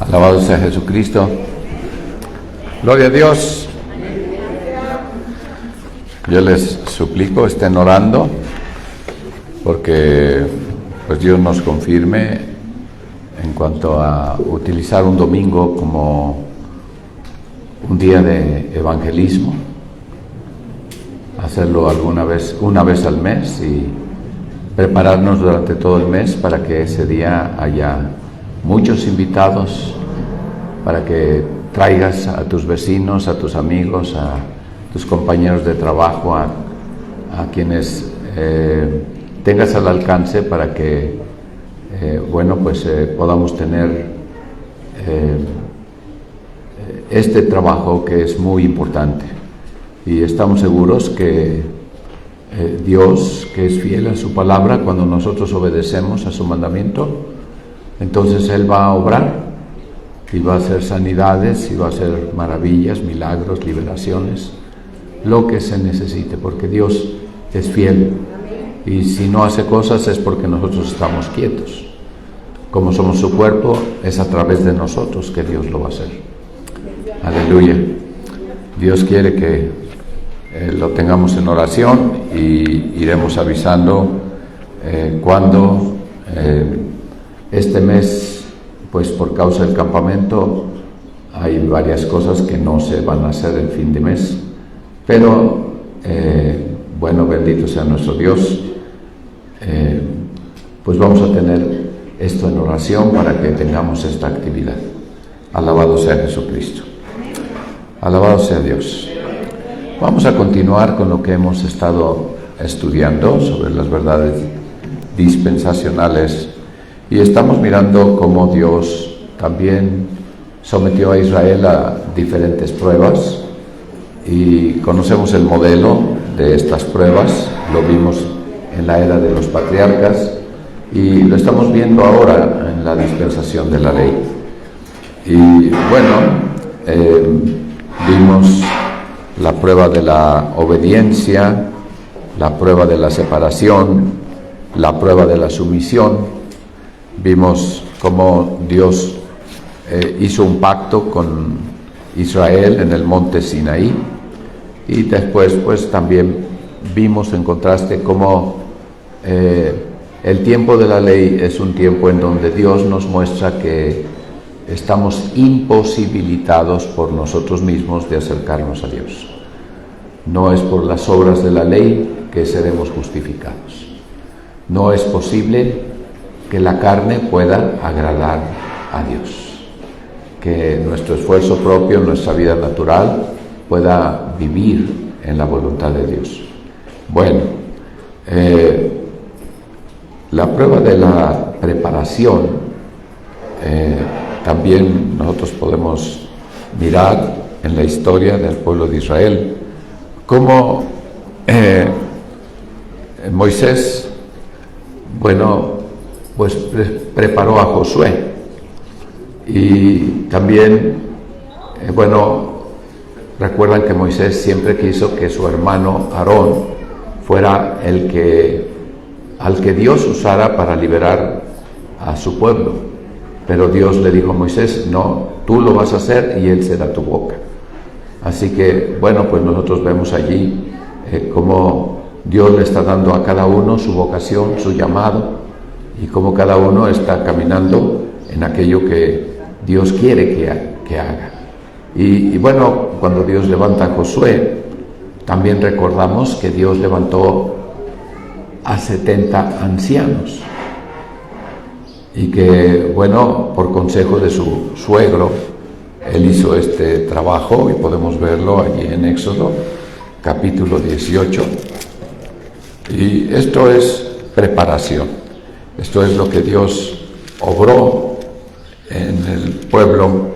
Alabado sea Jesucristo. Gloria a Dios. Yo les suplico, estén orando, porque pues Dios nos confirme en cuanto a utilizar un domingo como un día de evangelismo, hacerlo una vez al mes y prepararnos durante todo el mes para que ese día haya muchos invitados, para que traigas a tus vecinos, a tus amigos, a tus compañeros de trabajo, a quienes tengas al alcance para que podamos tener este trabajo que es muy importante. Y estamos seguros que Dios, que es fiel a su palabra, cuando nosotros obedecemos a su mandamiento, entonces Él va a obrar y va a hacer sanidades y va a hacer maravillas, milagros, liberaciones, lo que se necesite, porque Dios es fiel. Y si no hace cosas es porque nosotros estamos quietos. Como somos su cuerpo, es a través de nosotros que Dios lo va a hacer. Aleluya. Dios quiere que lo tengamos en oración y iremos avisando cuando este mes, pues por causa del campamento, hay varias cosas que no se van a hacer el fin de mes, pero bendito sea nuestro Dios. Pues vamos a tener esto en oración para que tengamos esta actividad. Alabado sea Jesucristo. Alabado sea Dios. Vamos a continuar con lo que hemos estado estudiando sobre las verdades dispensacionales, y estamos mirando cómo Dios también sometió a Israel a diferentes pruebas, y conocemos el modelo de estas pruebas. Lo vimos en la era de los patriarcas y lo estamos viendo ahora en la dispensación de la ley. Y vimos la prueba de la obediencia, la prueba de la separación, la prueba de la sumisión. Vimos cómo Dios hizo un pacto con Israel en el monte Sinaí, y después pues también vimos en contraste cómo el tiempo de la ley es un tiempo en donde Dios nos muestra que estamos imposibilitados por nosotros mismos de acercarnos a Dios. No es por las obras de la ley que seremos justificados. No es posible que la carne pueda agradar a Dios, que nuestro esfuerzo propio, nuestra vida natural, pueda vivir en la voluntad de Dios. La prueba de la preparación, también nosotros podemos mirar en la historia del pueblo de Israel cómo Moisés preparó a Josué, y también recuerdan que Moisés siempre quiso que su hermano Aarón fuera al que Dios usara para liberar a su pueblo, pero Dios le dijo a Moisés: no, tú lo vas a hacer y él será tu boca. Así que pues nosotros vemos allí cómo Dios le está dando a cada uno su vocación, su llamado, y cómo cada uno está caminando en aquello que Dios quiere que haga. Y cuando Dios levanta a Josué, también recordamos que Dios levantó a 70 ancianos, y que por consejo de su suegro, él hizo este trabajo, y podemos verlo allí en Éxodo capítulo 18. Y esto es preparación, esto es lo que Dios obró en el pueblo,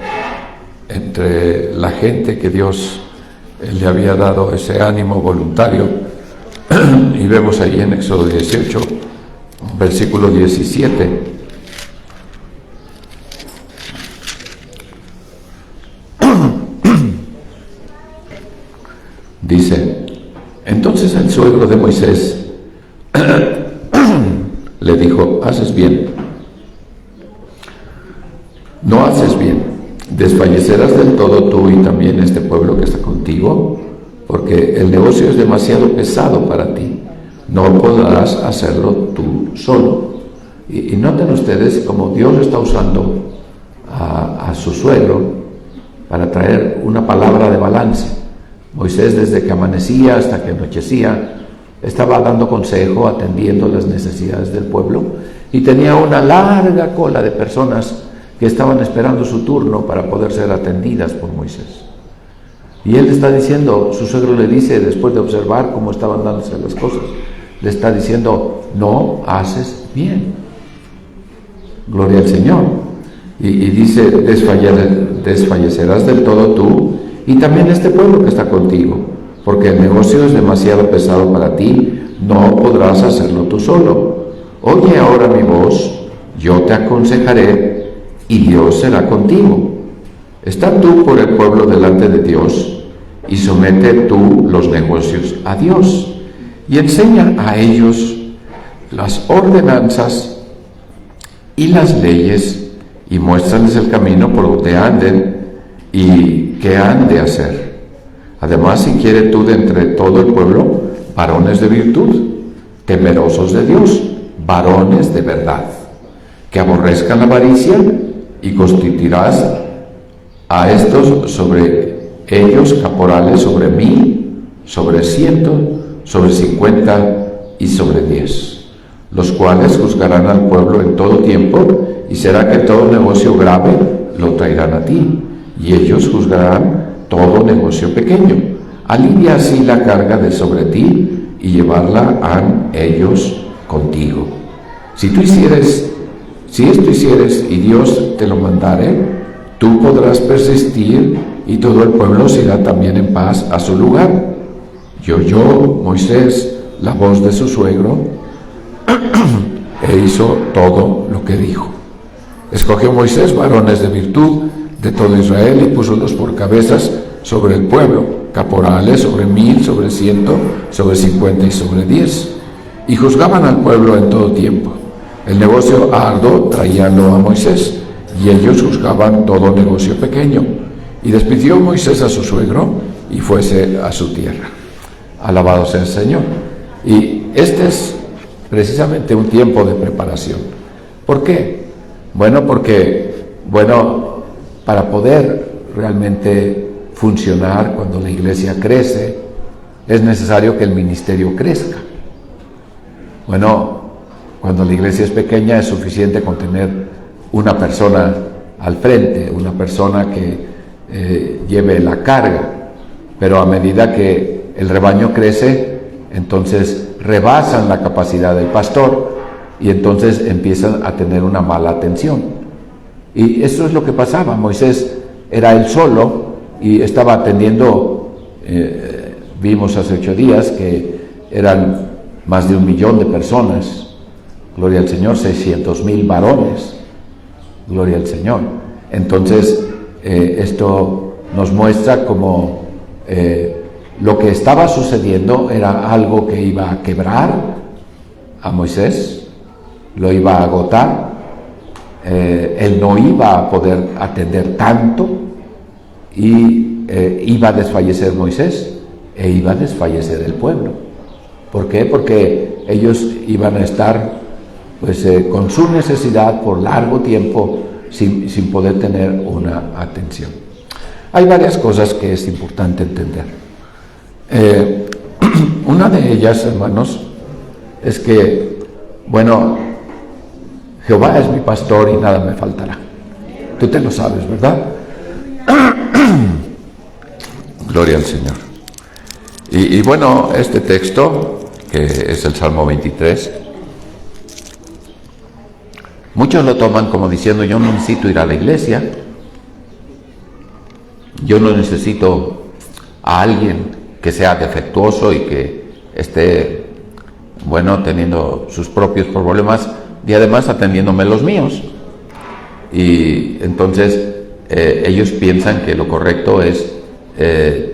entre la gente que Dios le había dado ese ánimo voluntario. Y vemos allí en Éxodo 18, versículo 17. Dice: entonces el suegro de Moisés le dijo: haces bien, no haces bien. Desfallecerás del todo tú y también este pueblo que está contigo, porque el negocio es demasiado pesado para ti. No podrás hacerlo tú solo. Y noten ustedes cómo Dios está usando a su suegro para traer una palabra de balance. Moisés, desde que amanecía hasta que anochecía, estaba dando consejo, atendiendo las necesidades del pueblo, y tenía una larga cola de personas que estaban esperando su turno para poder ser atendidas por Moisés. Y él está diciendo, su suegro le dice, después de observar cómo estaban dándose las cosas, le está diciendo, no haces bien. Gloria al Señor. Y dice, desfallecerás del todo tú y también este pueblo que está contigo, porque el negocio es demasiado pesado para ti, no podrás hacerlo tú solo. Oye ahora mi voz, yo te aconsejaré y Dios será contigo. Está tú por el pueblo delante de Dios y somete tú los negocios a Dios y enseña a ellos las ordenanzas y las leyes y muéstrales el camino por donde anden y qué han de hacer. Además, si quiere tú de entre todo el pueblo varones de virtud, temerosos de Dios, varones de verdad, que aborrezcan la avaricia, y constituirás a estos sobre ellos caporales sobre 1000, sobre 100, sobre 50 y sobre 10, los cuales juzgarán al pueblo en todo tiempo, y será que todo negocio grave lo traerán a ti, y ellos juzgarán todo negocio pequeño. Alivia así la carga de sobre ti y llevarla han ellos contigo. Si esto hicieres y Dios te lo mandare, tú podrás persistir y todo el pueblo se irá también en paz a su lugar. Y oyó Moisés la voz de su suegro e hizo todo lo que dijo. Escogió Moisés varones de virtud de todo Israel y púsolos por cabezas sobre el pueblo, caporales sobre 1000, sobre 100, sobre 50 y sobre 10, y juzgaban al pueblo en todo tiempo. El negocio arduo traíanlo a Moisés, y ellos juzgaban todo negocio pequeño. Y despidió Moisés a su suegro y fuese a su tierra. Alabado sea el Señor. Y este es precisamente un tiempo de preparación. ¿Por qué? Porque para poder realmente funcionar cuando la iglesia crece, es necesario que el ministerio crezca. Cuando la iglesia es pequeña es suficiente con tener una persona al frente, una persona que lleve la carga, pero a medida que el rebaño crece, entonces rebasan la capacidad del pastor y entonces empiezan a tener una mala atención. Y eso es lo que pasaba. Moisés era él solo y estaba atendiendo, vimos hace 8 días que eran más de 1 millón de personas, gloria al Señor, 600,000 varones, gloria al Señor. Entonces, esto nos muestra como lo que estaba sucediendo era algo que iba a quebrar a Moisés, lo iba a agotar, él no iba a poder atender tanto y iba a desfallecer Moisés e iba a desfallecer el pueblo. ¿Por qué? Porque ellos iban a estar con su necesidad por largo tiempo sin poder tener una atención. Hay varias cosas que es importante entender. Una de ellas, hermanos, es que, Jehová es mi pastor y nada me faltará. Tú te lo sabes, ¿verdad? Gloria al Señor. Y este texto, que es el Salmo 23, muchos lo toman como diciendo, yo no necesito ir a la iglesia, yo no necesito a alguien que sea defectuoso y que esté, teniendo sus propios problemas y además atendiéndome los míos. Y entonces ellos piensan que lo correcto es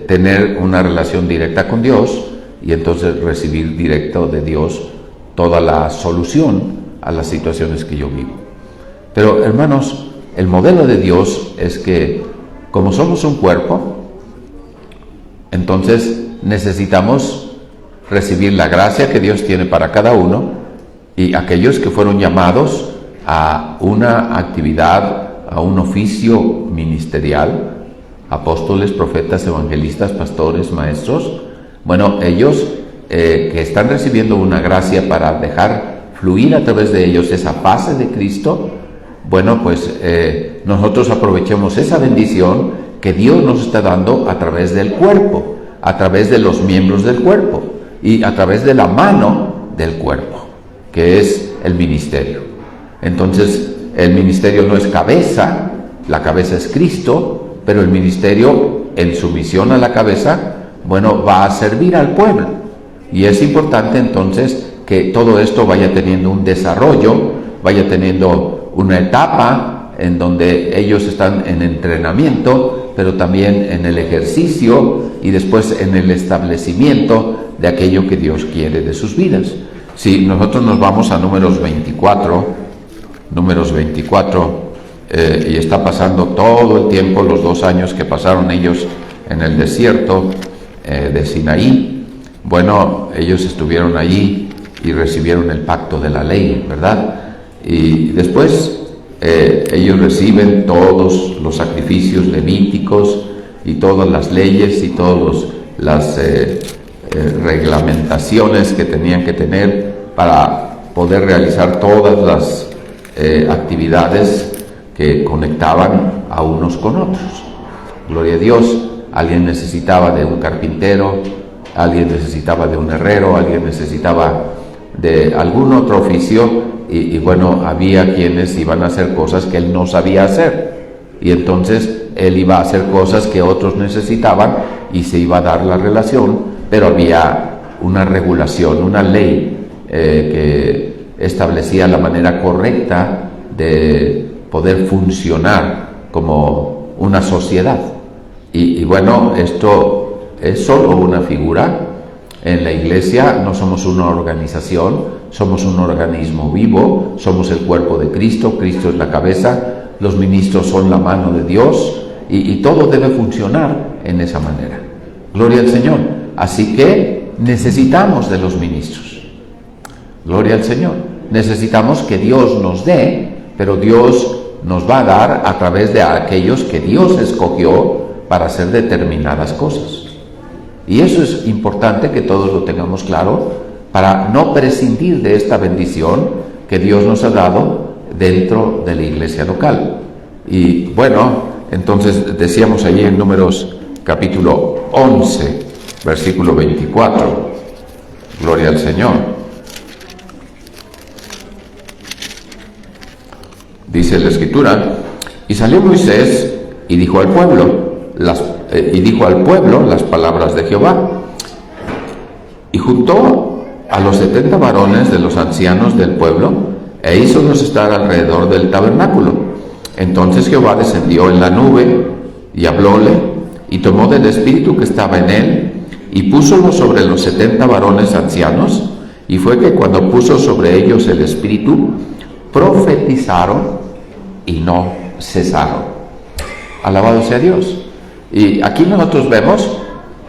tener una relación directa con Dios y entonces recibir directo de Dios toda la solución a las situaciones que yo vivo. Pero hermanos, el modelo de Dios es que como somos un cuerpo, entonces necesitamos recibir la gracia que Dios tiene para cada uno, y aquellos que fueron llamados a una actividad, a un oficio ministerial, apóstoles, profetas, evangelistas, pastores, maestros, bueno, ellos que están recibiendo una gracia para dejar fluir a través de ellos esa fase de Cristo, bueno, pues nosotros aprovechemos esa bendición que Dios nos está dando a través del cuerpo, a través de los miembros del cuerpo y a través de la mano del cuerpo, que es el ministerio. Entonces, el ministerio no es cabeza, la cabeza es Cristo, pero el ministerio, en sumisión a la cabeza, bueno, va a servir al pueblo. Y es importante entonces que todo esto vaya teniendo un desarrollo, vaya teniendo una etapa en donde ellos están en entrenamiento, pero también en el ejercicio y después en el establecimiento de aquello que Dios quiere de sus vidas. Si nosotros nos vamos a Números 24, y está pasando todo el tiempo, los 2 años que pasaron ellos en el desierto de Sinaí, bueno, ellos estuvieron allí y recibieron el pacto de la ley, ¿verdad? Y después ellos reciben todos los sacrificios levíticos y todas las leyes y todas las reglamentaciones que tenían que tener para poder realizar todas las actividades que conectaban a unos con otros. Gloria a Dios. Alguien necesitaba de un carpintero, alguien necesitaba de un herrero, alguien necesitaba de algún otro oficio, y bueno, había quienes iban a hacer cosas que él no sabía hacer, y entonces él iba a hacer cosas que otros necesitaban y se iba a dar la relación, pero había una regulación, una ley que establecía la manera correcta de poder funcionar como una sociedad. Y bueno, esto es solo una figura. En la iglesia no somos una organización, somos un organismo vivo, somos el cuerpo de Cristo, Cristo es la cabeza, los ministros son la mano de Dios, y todo debe funcionar en esa manera. Gloria al Señor. Así que necesitamos de los ministros. Gloria al Señor. Necesitamos que Dios nos dé, pero Dios nos va a dar a través de aquellos que Dios escogió para hacer determinadas cosas. Y eso es importante que todos lo tengamos claro para no prescindir de esta bendición que Dios nos ha dado dentro de la iglesia local. Y bueno, entonces decíamos allí en Números capítulo 11, versículo 24, gloria al Señor. Dice la Escritura: y salió Moisés y dijo al pueblo las palabras de Jehová, y juntó a los 70 varones de los ancianos del pueblo, e hízolos estar alrededor del tabernáculo. Entonces Jehová descendió en la nube, y hablóle, y tomó del espíritu que estaba en él, y púsolo sobre los 70 varones ancianos, y fue que cuando puso sobre ellos el espíritu, profetizaron y no cesaron. Alabado sea Dios. Y aquí nosotros vemos,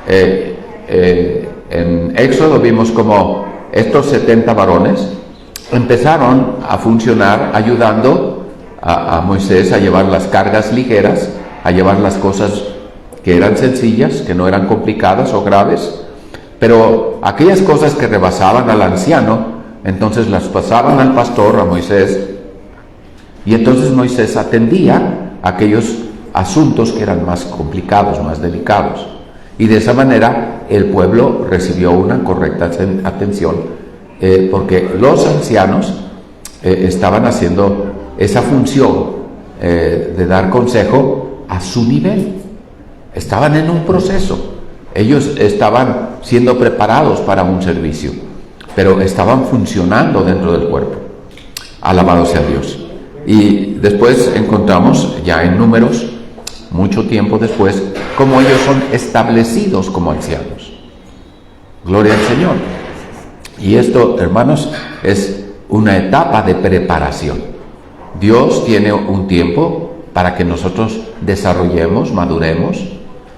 en Éxodo vimos como estos 70 varones empezaron a funcionar ayudando a Moisés a llevar las cargas ligeras, a llevar las cosas que eran sencillas, que no eran complicadas o graves, pero aquellas cosas que rebasaban al anciano, entonces las pasaban al pastor, a Moisés, y entonces Moisés atendía aquellos asuntos que eran más complicados, más delicados, y de esa manera el pueblo recibió una correcta atención, porque los ancianos estaban haciendo esa función de dar consejo a su nivel. Estaban en un proceso, ellos estaban siendo preparados para un servicio, pero estaban funcionando dentro del cuerpo. Alabado sea Dios. Y después encontramos ya en Números, mucho tiempo después, cómo ellos son establecidos como ancianos. Gloria al Señor. Y esto, hermanos, es una etapa de preparación. Dios tiene un tiempo para que nosotros desarrollemos, maduremos,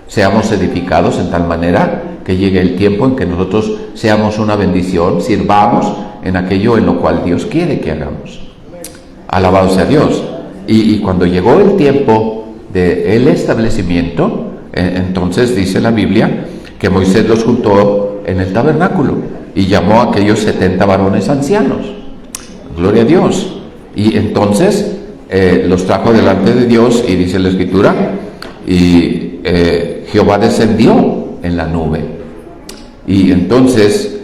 seamos edificados en tal manera que llegue el tiempo en que nosotros seamos una bendición, sirvamos en aquello en lo cual Dios quiere que hagamos. Alabado sea Dios. Y cuando llegó el tiempo del establecimiento, entonces dice la Biblia que Moisés los juntó en el tabernáculo y llamó a aquellos 70 varones ancianos. Gloria a Dios. Y entonces los trajo delante de Dios, y dice la Escritura, y Jehová descendió en la nube. Y entonces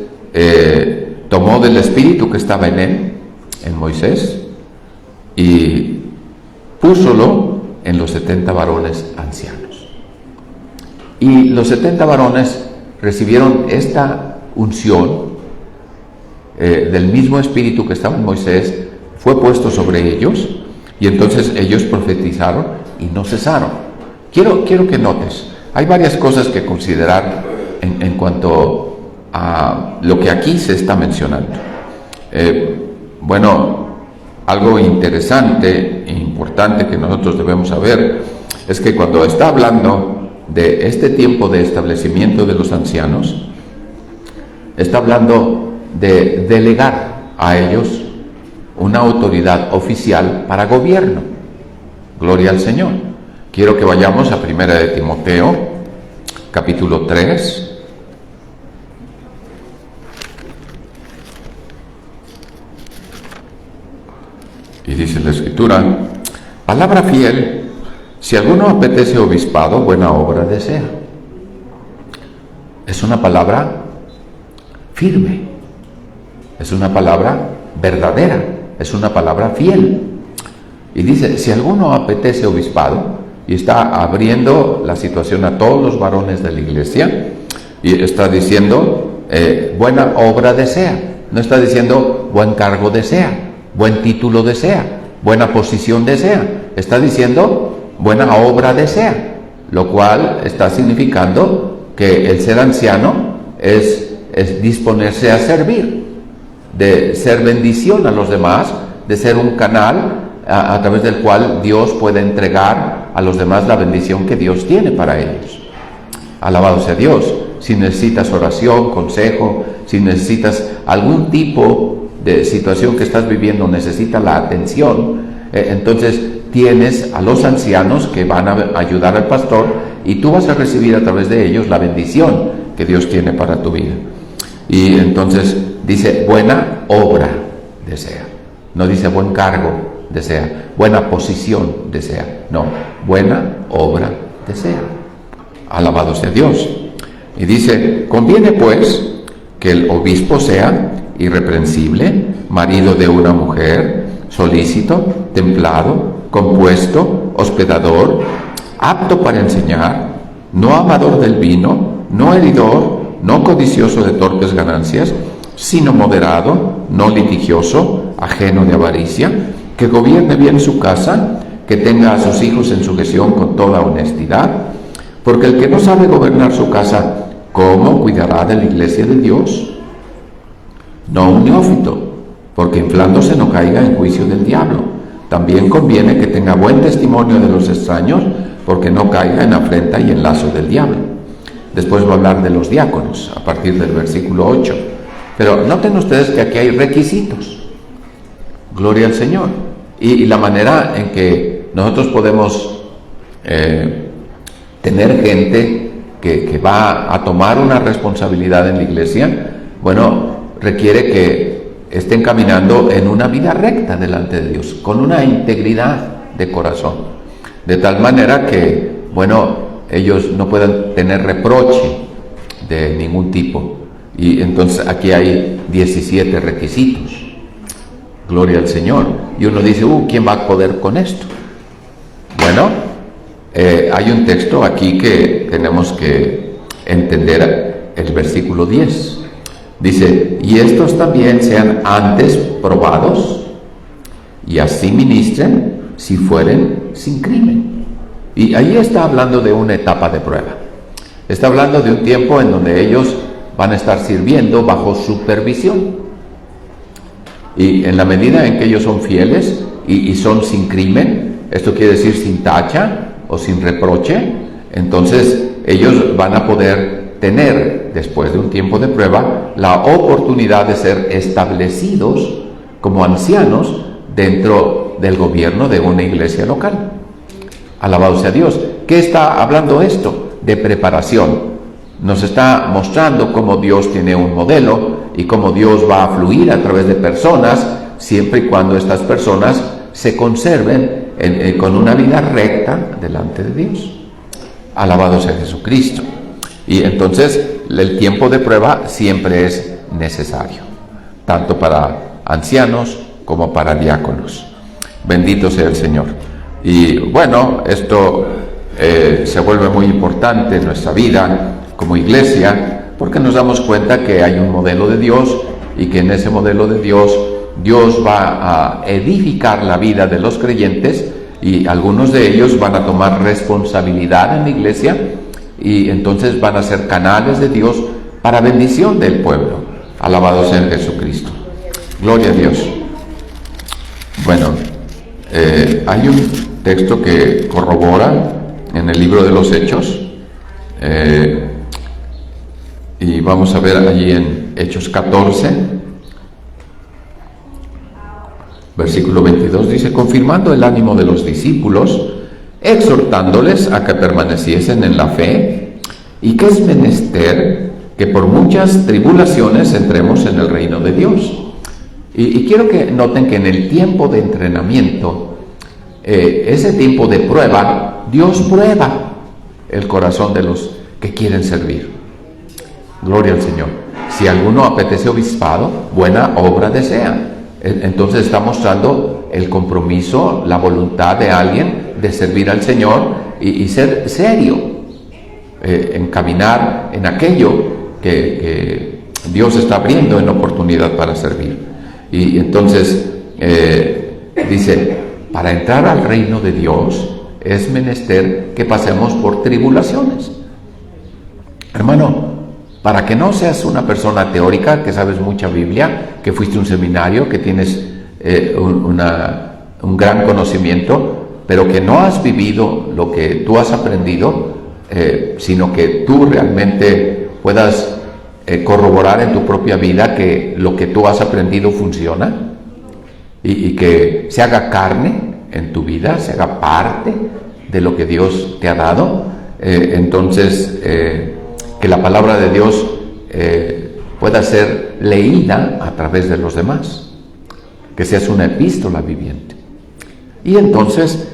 tomó del espíritu que estaba en él, en Moisés, y púsolo en los 70 varones ancianos. Y los 70 varones recibieron esta unción del mismo espíritu que estaba en Moisés, fue puesto sobre ellos, y entonces ellos profetizaron y no cesaron. Quiero que notes, hay varias cosas que considerar en cuanto a lo que aquí se está mencionando. Algo interesante e importante que nosotros debemos saber es que cuando está hablando de este tiempo de establecimiento de los ancianos, está hablando de delegar a ellos una autoridad oficial para gobierno. Gloria al Señor. Quiero que vayamos a 1 de Timoteo, capítulo 3. Y dice la Escritura: palabra fiel, si alguno apetece obispado, buena obra desea. Es una palabra firme, es una palabra verdadera, es una palabra fiel. Y dice, si alguno apetece obispado, y está abriendo la situación a todos los varones de la iglesia, y está diciendo, buena obra desea. No está diciendo buen cargo desea, buen título desea, buena posición desea. Está diciendo buena obra desea, lo cual está significando que el ser anciano es disponerse a servir, de ser bendición a los demás, de ser un canal a través del cual Dios puede entregar a los demás la bendición que Dios tiene para ellos. Alabado sea Dios. Si necesitas oración, consejo, si necesitas algún tipo de situación que estás viviendo, necesita la atención, entonces tienes a los ancianos que van a ayudar al pastor, y tú vas a recibir a través de ellos la bendición que Dios tiene para tu vida. Y entonces dice buena obra desea, no dice buen cargo desea, buena posición desea, no, buena obra desea. Alabado sea Dios. Y dice, conviene pues que el obispo sea irreprensible, marido de una mujer, solícito, templado, compuesto, hospedador, apto para enseñar, no amador del vino, no heridor, no codicioso de torpes ganancias, sino moderado, no litigioso, ajeno de avaricia, que gobierne bien su casa, que tenga a sus hijos en sujeción con toda honestidad, porque el que no sabe gobernar su casa, ¿cómo cuidará de la iglesia de Dios? No un neófito, porque inflándose no caiga en juicio del diablo. También conviene que tenga buen testimonio de los extraños, porque no caiga en afrenta y en lazo del diablo. Después va a hablar de los diáconos, a partir del versículo 8. Pero noten ustedes que aquí hay requisitos. Gloria al Señor. Y la manera en que nosotros podemos tener gente que va a tomar una responsabilidad en la iglesia, requiere que estén caminando en una vida recta delante de Dios, con una integridad de corazón, de tal manera que, ellos no puedan tener reproche de ningún tipo. Y entonces aquí hay 17 requisitos. Gloria al Señor. Y uno dice, ¿quién va a poder con esto? Hay un texto aquí que tenemos que entender, el versículo 10. Dice, y estos también sean antes probados, y así ministren si fueren sin crimen. Y ahí está hablando de una etapa de prueba. Está hablando de un tiempo en donde ellos van a estar sirviendo bajo supervisión. Y en la medida en que ellos son fieles y son sin crimen, esto quiere decir sin tacha o sin reproche, entonces ellos van a poder tener, después de un tiempo de prueba, la oportunidad de ser establecidos como ancianos dentro del gobierno de una iglesia local. Alabado sea Dios. ¿Qué está hablando esto? De preparación. Nos está mostrando cómo Dios tiene un modelo y cómo Dios va a fluir a través de personas, siempre y cuando estas personas se conserven con una vida recta delante de Dios. Alabado sea Jesucristo. Y entonces el tiempo de prueba siempre es necesario, tanto para ancianos como para diáconos. Bendito sea el Señor. Y bueno, esto se vuelve muy importante en nuestra vida como iglesia, porque nos damos cuenta que hay un modelo de Dios y que en ese modelo de Dios va a edificar la vida de los creyentes, y algunos de ellos van a tomar responsabilidad en la iglesia y entonces van a ser canales de Dios para bendición del pueblo. Alabado sea Jesucristo. Gloria a Dios. Bueno, hay un texto que corrobora en el libro de los Hechos, y vamos a ver allí en Hechos 14, versículo 22, dice: confirmando el ánimo de los discípulos, exhortándoles a que permaneciesen en la fe, y que es menester que por muchas tribulaciones entremos en el reino de Dios. Y quiero que noten que en el tiempo de entrenamiento, ese tiempo de prueba, Dios prueba el corazón de los que quieren servir. Gloria al Señor. Si alguno apetece obispado, buena obra desea. Entonces está mostrando el compromiso, la voluntad de alguien de servir al Señor y ser serio, en caminar en aquello que Dios está abriendo en oportunidad para servir. Y entonces dice, para entrar al reino de Dios es menester que pasemos por tribulaciones. Hermano, para que no seas una persona teórica, que sabes mucha Biblia, que fuiste a un seminario, que tienes un gran conocimiento, pero que no has vivido lo que tú has aprendido, sino que tú realmente puedas corroborar en tu propia vida que lo que tú has aprendido funciona, y que se haga carne en tu vida, se haga parte de lo que Dios te ha dado. Entonces que la palabra de Dios pueda ser leída a través de los demás, que seas una epístola viviente. Y entonces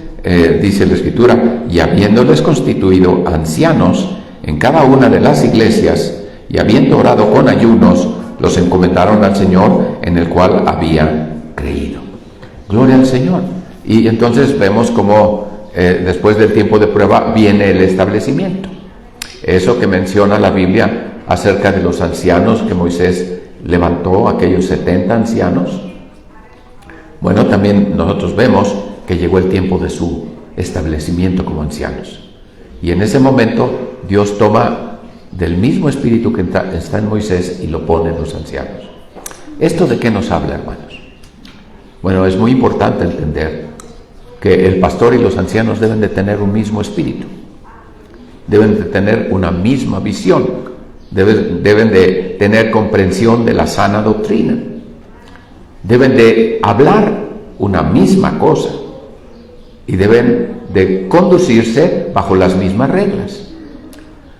dice la Escritura: y habiéndoles constituido ancianos en cada una de las iglesias, y habiendo orado con ayunos, los encomendaron al Señor, en el cual habían creído. Gloria al Señor. Y entonces vemos cómo después del tiempo de prueba viene el establecimiento. Eso que menciona la Biblia acerca de los ancianos que Moisés levantó, aquellos 70 ancianos. Bueno, también nosotros vemos que llegó el tiempo de su establecimiento como ancianos. Y en ese momento Dios toma del mismo espíritu que está en Moisés y lo pone en los ancianos. ¿Esto de qué nos habla, hermanos? Bueno, es muy importante entender que el pastor y los ancianos deben de tener un mismo espíritu. Deben de tener una misma visión, deben de tener comprensión de la sana doctrina, deben de hablar una misma cosa y deben de conducirse bajo las mismas reglas.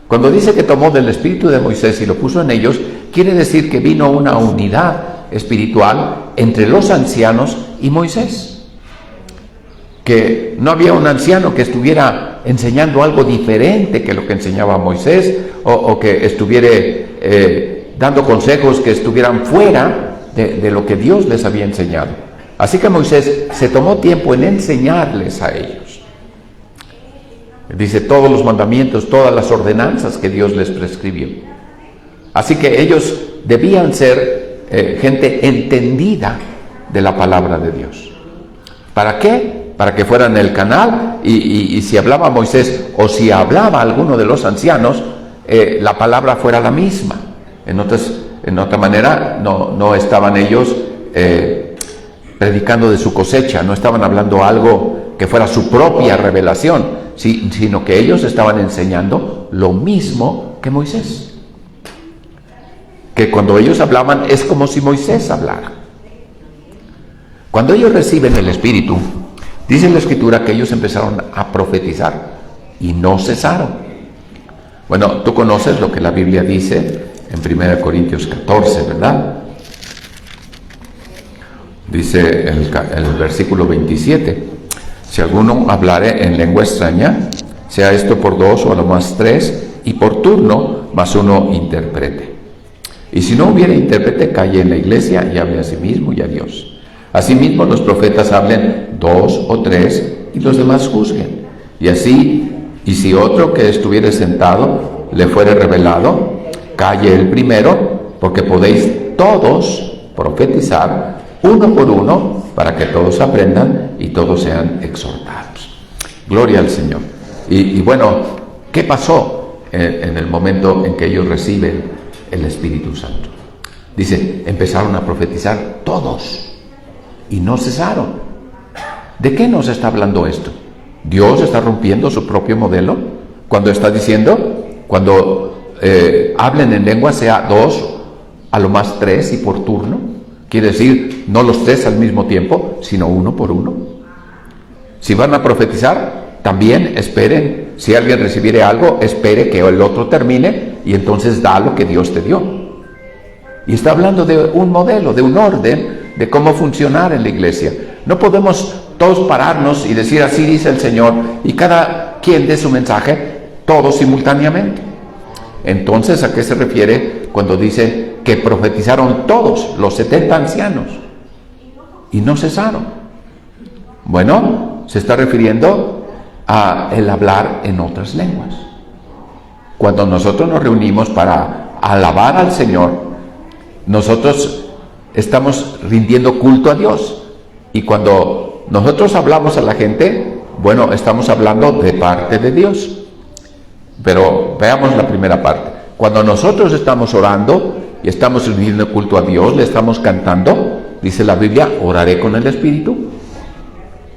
Cuando dice que tomó del espíritu de Moisés y lo puso en ellos, quiere decir que vino una unidad espiritual entre los ancianos y Moisés. Que no había un anciano que estuviera enseñando algo diferente que lo que enseñaba Moisés, o que estuviera dando consejos que estuvieran fuera de lo que Dios les había enseñado. Así que Moisés se tomó tiempo en enseñarles a ellos. Dice todos los mandamientos, todas las ordenanzas que Dios les prescribió. Así que ellos debían ser gente entendida de la palabra de Dios. ¿Para qué? Para que fueran el canal y si hablaba Moisés o si hablaba alguno de los ancianos, la palabra fuera la misma. En otra manera, no estaban ellos predicando de su cosecha, no estaban hablando algo que fuera su propia revelación, sino que ellos estaban enseñando lo mismo que Moisés. Que cuando ellos hablaban es como si Moisés hablara. Cuando ellos reciben el Espíritu, dice la Escritura que ellos empezaron a profetizar y no cesaron. Bueno, tú conoces lo que la Biblia dice en 1 Corintios 14, ¿verdad? Dice el versículo 27, si alguno hablare en lengua extraña, sea esto por 2 o a lo más 3, y por turno, más uno interprete. Y si no hubiera intérprete, calle en la iglesia y hable a sí mismo y a Dios. Asimismo los profetas hablen 2 o 3 y los demás juzguen. Y así, y si otro que estuviere sentado le fuere revelado, calle el primero, porque podéis todos profetizar uno por uno, para que todos aprendan y todos sean exhortados. Gloria al Señor. Y bueno, ¿qué pasó en el momento en que ellos reciben el Espíritu Santo? Dice, empezaron a profetizar todos y no cesaron. ¿De qué nos está hablando esto? ¿Dios está rompiendo su propio modelo? Cuando está diciendo, cuando hablen en lengua, sea 2, a lo más 3 y por turno. Quiere decir, no los 3 al mismo tiempo, sino uno por uno. Si van a profetizar, también esperen. Si alguien recibiere algo, espere que el otro termine y entonces da lo que Dios te dio. Y está hablando de un modelo, de un orden, de cómo funcionar en la iglesia. No podemos todos pararnos y decir así dice el Señor y cada quien dé su mensaje, todos simultáneamente. Entonces, ¿a qué se refiere cuando dice que profetizaron todos los 70 ancianos y no cesaron? Bueno, se está refiriendo a el hablar en otras lenguas. Cuando nosotros nos reunimos para alabar al Señor, nosotros estamos rindiendo culto a Dios. Y cuando nosotros hablamos a la gente, bueno, estamos hablando de parte de Dios. Pero veamos la primera parte. Cuando nosotros estamos orando y estamos rindiendo culto a Dios, le estamos cantando, dice la Biblia, oraré con el Espíritu,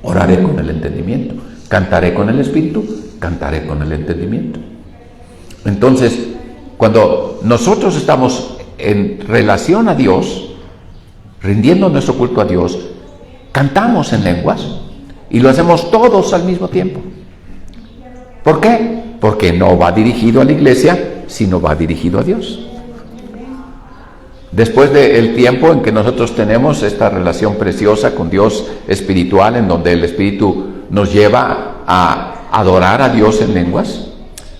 oraré con el entendimiento. Cantaré con el Espíritu, cantaré con el entendimiento. Entonces, cuando nosotros estamos en relación a Dios, rindiendo nuestro culto a Dios, cantamos en lenguas y lo hacemos todos al mismo tiempo. ¿Por qué? Porque no va dirigido a la iglesia, sino va dirigido a Dios. Después del tiempo en que nosotros tenemos esta relación preciosa con Dios espiritual, en donde el Espíritu nos lleva a adorar a Dios en lenguas,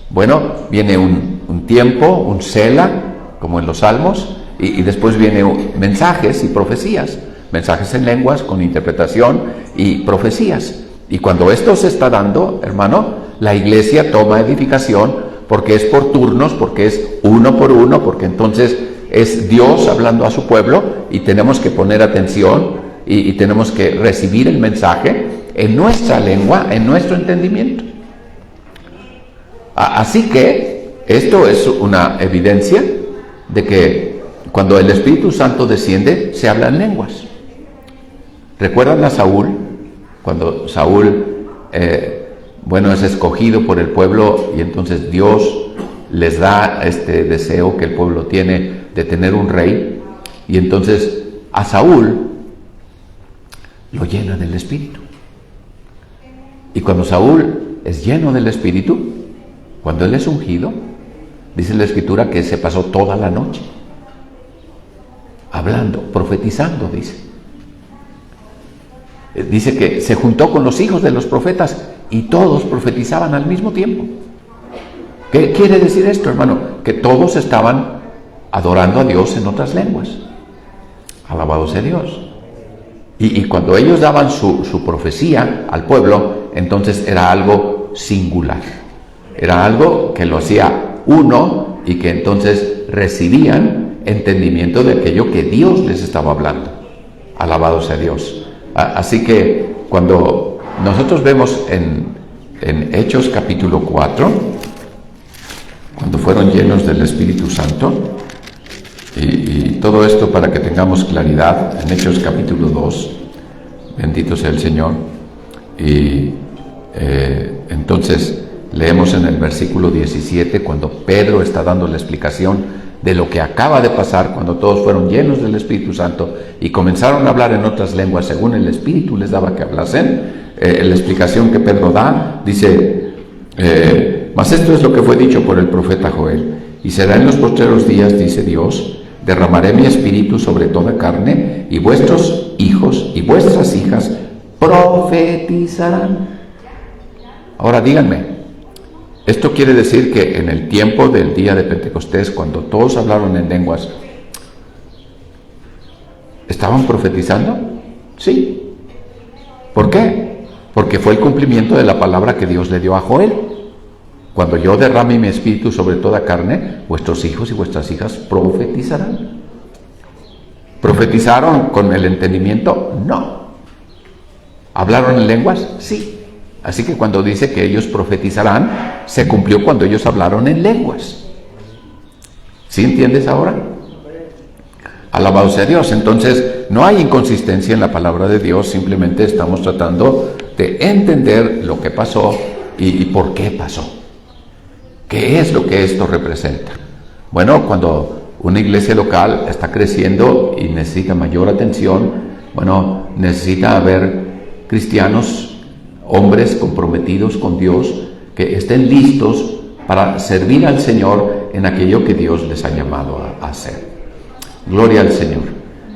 bueno, viene un tiempo, un Selah, como en los Salmos, y después vienen mensajes y profecías, mensajes en lenguas con interpretación y profecías. Y cuando esto se está dando, hermano, la iglesia toma edificación porque es por turnos, porque es uno por uno, porque entonces es Dios hablando a su pueblo y tenemos que poner atención y tenemos que recibir el mensaje en nuestra lengua, en nuestro entendimiento. Así que esto es una evidencia de que cuando el Espíritu Santo desciende, se habla en lenguas. ¿Recuerdan a Saúl? Cuando Saúl es escogido por el pueblo y entonces Dios les da este deseo que el pueblo tiene de tener un rey, y entonces a Saúl lo llena del Espíritu. Y cuando Saúl es lleno del Espíritu, cuando él es ungido, dice la Escritura que se pasó toda la noche hablando, profetizando, dice que se juntó con los hijos de los profetas y todos profetizaban al mismo tiempo. ¿Qué quiere decir esto, hermano? Que todos estaban adorando a Dios en otras lenguas. Alabado sea Dios. Y cuando ellos daban su profecía al pueblo, entonces era algo singular. Era algo que lo hacía uno y que entonces recibían entendimiento de aquello que Dios les estaba hablando. Alabado sea Dios. Así que cuando nosotros vemos en Hechos capítulo 4, cuando fueron llenos del Espíritu Santo, y todo esto para que tengamos claridad, en Hechos capítulo 2, Bendito sea el Señor. Y entonces leemos en el versículo 17, cuando Pedro está dando la explicación de lo que acaba de pasar, cuando todos fueron llenos del Espíritu Santo y comenzaron a hablar en otras lenguas según el Espíritu les daba que hablasen. La explicación que Pedro da dice: mas esto es lo que fue dicho por el profeta Joel: y será en los postreros días, dice Dios, derramaré mi espíritu sobre toda carne, y vuestros hijos y vuestras hijas profetizarán. Ahora díganme, ¿esto quiere decir que en el tiempo del día de Pentecostés, cuando todos hablaron en lenguas, estaban profetizando? Sí. ¿Por qué? Porque fue el cumplimiento de la palabra que Dios le dio a Joel. Cuando yo derrame mi espíritu sobre toda carne, vuestros hijos y vuestras hijas profetizarán. ¿Profetizaron con el entendimiento? No. ¿Hablaron en lenguas? Sí. Así que cuando dice que ellos profetizarán, se cumplió cuando ellos hablaron en lenguas. ¿Sí entiendes ahora? Alabado sea Dios. Entonces, no hay inconsistencia en la palabra de Dios, simplemente estamos tratando de entender lo que pasó y por qué pasó. ¿Qué es lo que esto representa? Bueno, cuando una iglesia local está creciendo y necesita mayor atención, bueno, necesita haber cristianos, hombres comprometidos con Dios, que estén listos para servir al Señor en aquello que Dios les ha llamado a hacer. Gloria al Señor.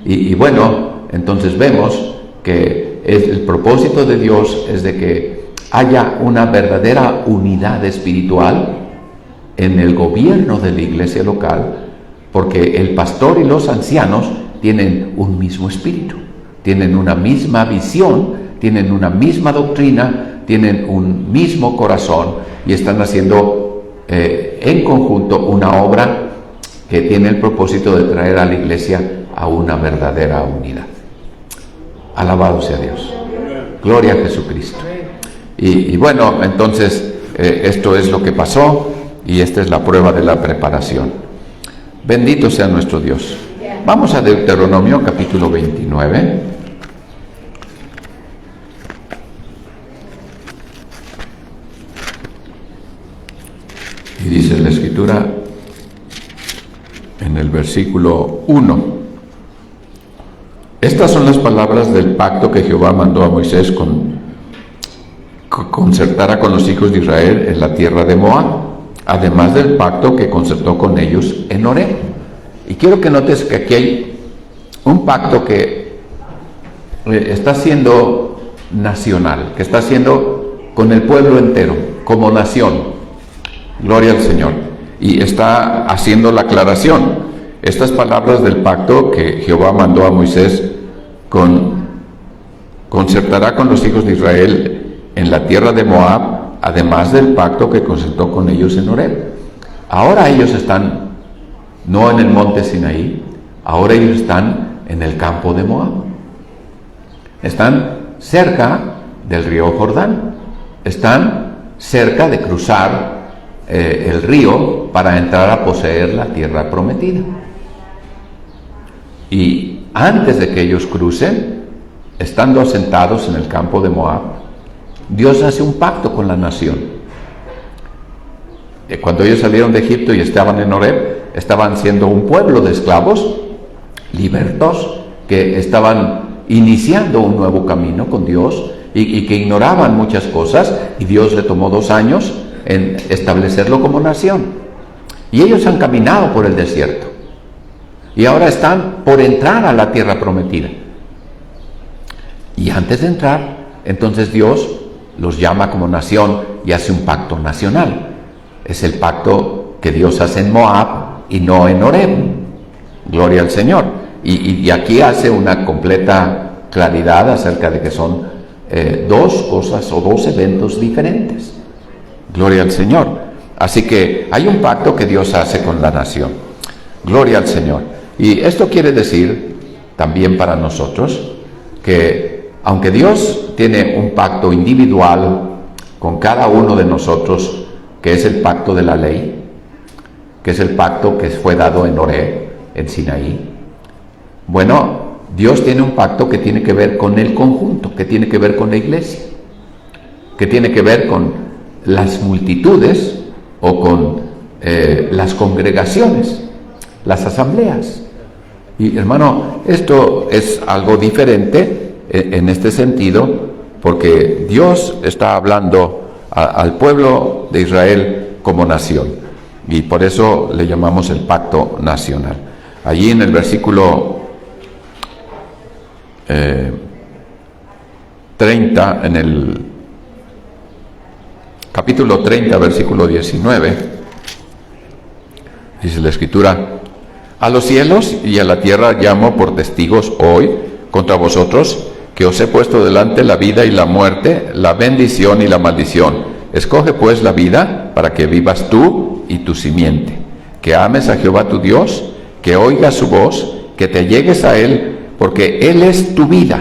Y bueno, entonces vemos que el propósito de Dios es de que haya una verdadera unidad espiritual en el gobierno de la iglesia local, porque el pastor y los ancianos tienen un mismo espíritu, tienen una misma visión, tienen una misma doctrina, tienen un mismo corazón y están haciendo en conjunto una obra que tiene el propósito de traer a la iglesia a una verdadera unidad. Alabado sea Dios. Gloria a Jesucristo. Y bueno, entonces esto es lo que pasó y esta es la prueba de la preparación. Bendito sea nuestro Dios. Vamos a Deuteronomio capítulo 29. Y dice la Escritura en el versículo 1: estas son las palabras del pacto que Jehová mandó a Moisés concertara con los hijos de Israel en la tierra de Moab, además del pacto que concertó con ellos en Horeb. Y quiero que notes que aquí hay un pacto que está siendo nacional, que está siendo con el pueblo entero, como nación. Gloria al Señor. Y está haciendo la aclaración. Estas palabras del pacto que Jehová mandó a Moisés concertará con los hijos de Israel en la tierra de Moab, además del pacto que concertó con ellos en Horeb. Ahora ellos están no en el monte Sinaí, ahora ellos están en el campo de Moab. Están cerca del río Jordán, están cerca de cruzar el río para entrar a poseer la tierra prometida. Y antes de que ellos crucen, estando asentados en el campo de Moab, Dios hace un pacto con la nación. Cuando ellos salieron de Egipto y estaban en Horeb, estaban siendo un pueblo de esclavos, libertos, que estaban iniciando un nuevo camino con Dios y que ignoraban muchas cosas, y Dios le tomó 2 años en establecerlo como nación. Y ellos han caminado por el desierto y ahora están por entrar a la tierra prometida. Y antes de entrar, entonces Dios los llama como nación y hace un pacto nacional. Es el pacto que Dios hace en Moab y no en Horeb. Gloria al Señor. Y aquí hace una completa claridad acerca de que son 2 cosas o 2 eventos diferentes. Gloria al Señor. Así que hay un pacto que Dios hace con la nación. Gloria al Señor. Y esto quiere decir también para nosotros que aunque Dios tiene un pacto individual con cada uno de nosotros, que es el pacto de la ley, que es el pacto que fue dado en Horeb, en Sinaí, bueno, Dios tiene un pacto que tiene que ver con el conjunto, que tiene que ver con la iglesia, que tiene que ver con las multitudes o con las congregaciones, las asambleas. Y hermano, esto es algo diferente en este sentido, porque Dios está hablando al pueblo de Israel como nación, y por eso le llamamos el pacto nacional. Allí en el versículo 30, en el capítulo 30, versículo 19, dice la Escritura: a los cielos y a la tierra llamo por testigos hoy contra vosotros, que os he puesto delante la vida y la muerte, la bendición y la maldición. Escoge pues la vida para que vivas tú y tu simiente, que ames a Jehová tu Dios, que oigas su voz, que te llegues a Él, porque Él es tu vida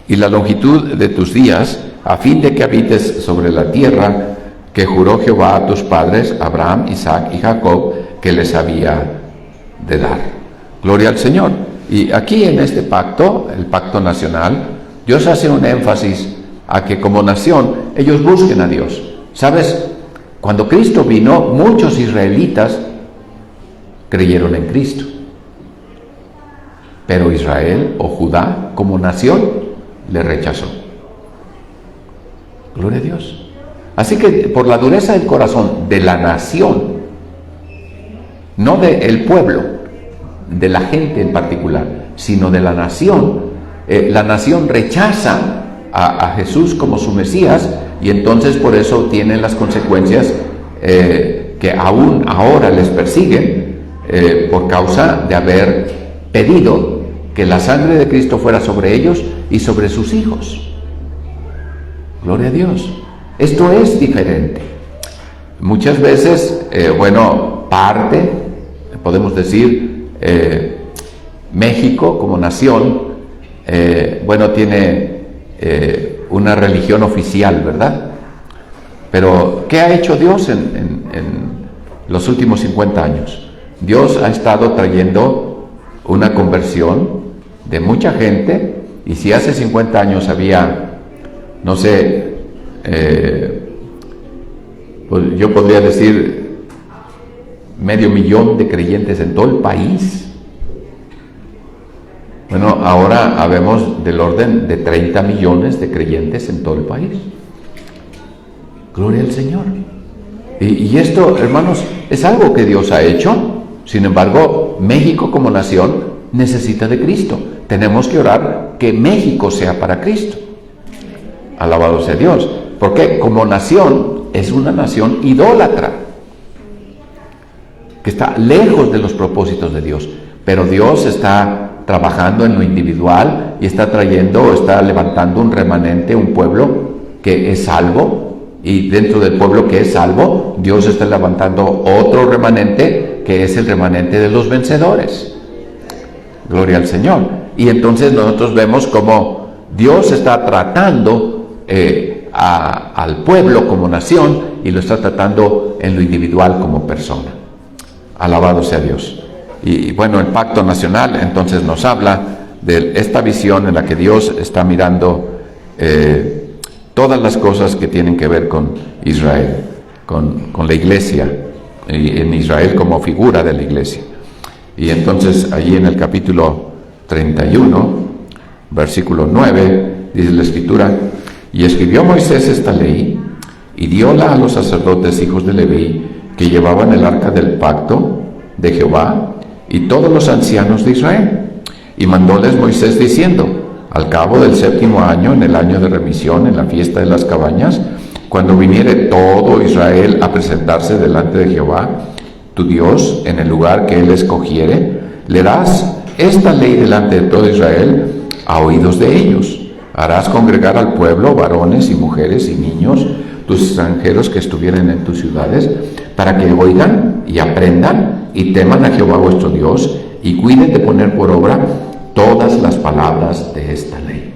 y la longitud de tus días, a fin de que habites sobre la tierra que juró Jehová a tus padres, Abraham, Isaac y Jacob, que les había de dar. Gloria al Señor. Y aquí en este pacto, el pacto nacional, Dios hace un énfasis a que como nación ellos busquen a Dios. ¿Sabes? Cuando Cristo vino, muchos israelitas creyeron en Cristo. Pero Israel o Judá como nación le rechazó. Gloria a Dios. Así que por la dureza del corazón de la nación, no del pueblo, de la gente en particular, sino de la nación rechaza a Jesús como su Mesías, y entonces por eso tienen las consecuencias que aún ahora les persiguen por causa de haber pedido que la sangre de Cristo fuera sobre ellos y sobre sus hijos. Gloria a Dios. Esto es diferente. Muchas veces, podemos decir, México como nación, tiene una religión oficial, ¿verdad? Pero, ¿qué ha hecho Dios en los últimos 50 años? Dios ha estado trayendo una conversión de mucha gente, y si hace 50 años había, pues yo podría decir 500,000 de creyentes en todo el país. Bueno, ahora habemos del orden de 30 millones de creyentes en todo el país. Gloria al Señor. Y esto, hermanos, es algo que Dios ha hecho. Sin embargo, México como nación necesita de Cristo. Tenemos que orar que México sea para Cristo. Alabado sea Dios. Porque como nación es una nación idólatra, que está lejos de los propósitos de Dios. Pero Dios está trabajando en lo individual y está levantando un remanente, un pueblo que es salvo, y dentro del pueblo que es salvo, Dios está levantando otro remanente que es el remanente de los vencedores. Gloria al Señor. Y entonces nosotros vemos cómo Dios está tratando al pueblo como nación, y lo está tratando en lo individual como persona. Alabado sea Dios. Y bueno, el pacto nacional entonces nos habla de esta visión en la que Dios está mirando todas las cosas que tienen que ver con Israel, con la iglesia, y en Israel como figura de la iglesia. Y entonces allí en el capítulo 31, versículo 9, dice la Escritura: y escribió Moisés esta ley y dióla a los sacerdotes hijos de Leví, que llevaban el arca del pacto de Jehová, y todos los ancianos de Israel. Y mandóles Moisés diciendo: al cabo del 7º año, en el año de remisión, en la fiesta de las cabañas, cuando viniere todo Israel a presentarse delante de Jehová tu Dios en el lugar que él escogiere, leerás esta ley delante de todo Israel a oídos de ellos. Harás congregar al pueblo, varones y mujeres y niños, tus extranjeros que estuvieren en tus ciudades, para que oigan y aprendan y teman a Jehová vuestro Dios, y cuiden de poner por obra todas las palabras de esta ley.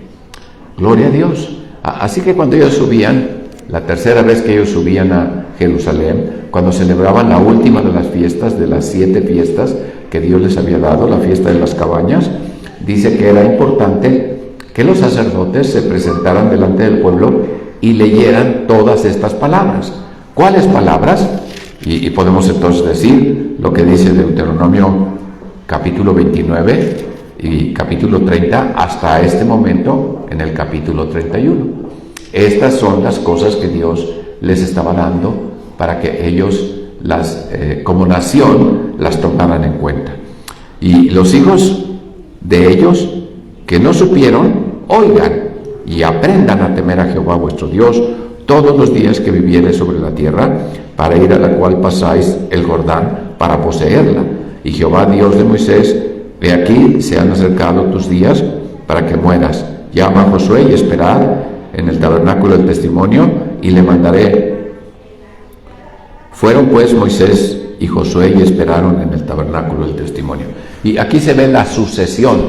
Gloria a Dios. Así que cuando ellos subían, la tercera vez que ellos subían a Jerusalén, cuando celebraban la última de las fiestas, de las 7 fiestas que Dios les había dado, la fiesta de las cabañas, dice que era importante que los sacerdotes se presentaran delante del pueblo y leyeran todas estas palabras. ¿Cuáles palabras? Y podemos entonces decir lo que dice Deuteronomio capítulo 29 y capítulo 30 hasta este momento en el capítulo 31. Estas son las cosas que Dios les estaba dando para que ellos como nación las tomaran en cuenta. Y los hijos de ellos que no supieron, oigan y aprendan a temer a Jehová vuestro Dios todos los días que viviereis sobre la tierra, para ir a la cual pasáis el Jordán para poseerla. Y Jehová Dios de Moisés, he aquí se han acercado tus días para que mueras. Llama a Josué y esperad en el tabernáculo del testimonio, y le mandaré. Fueron pues Moisés y Josué y esperaron en el tabernáculo del testimonio. Y aquí se ve la sucesión,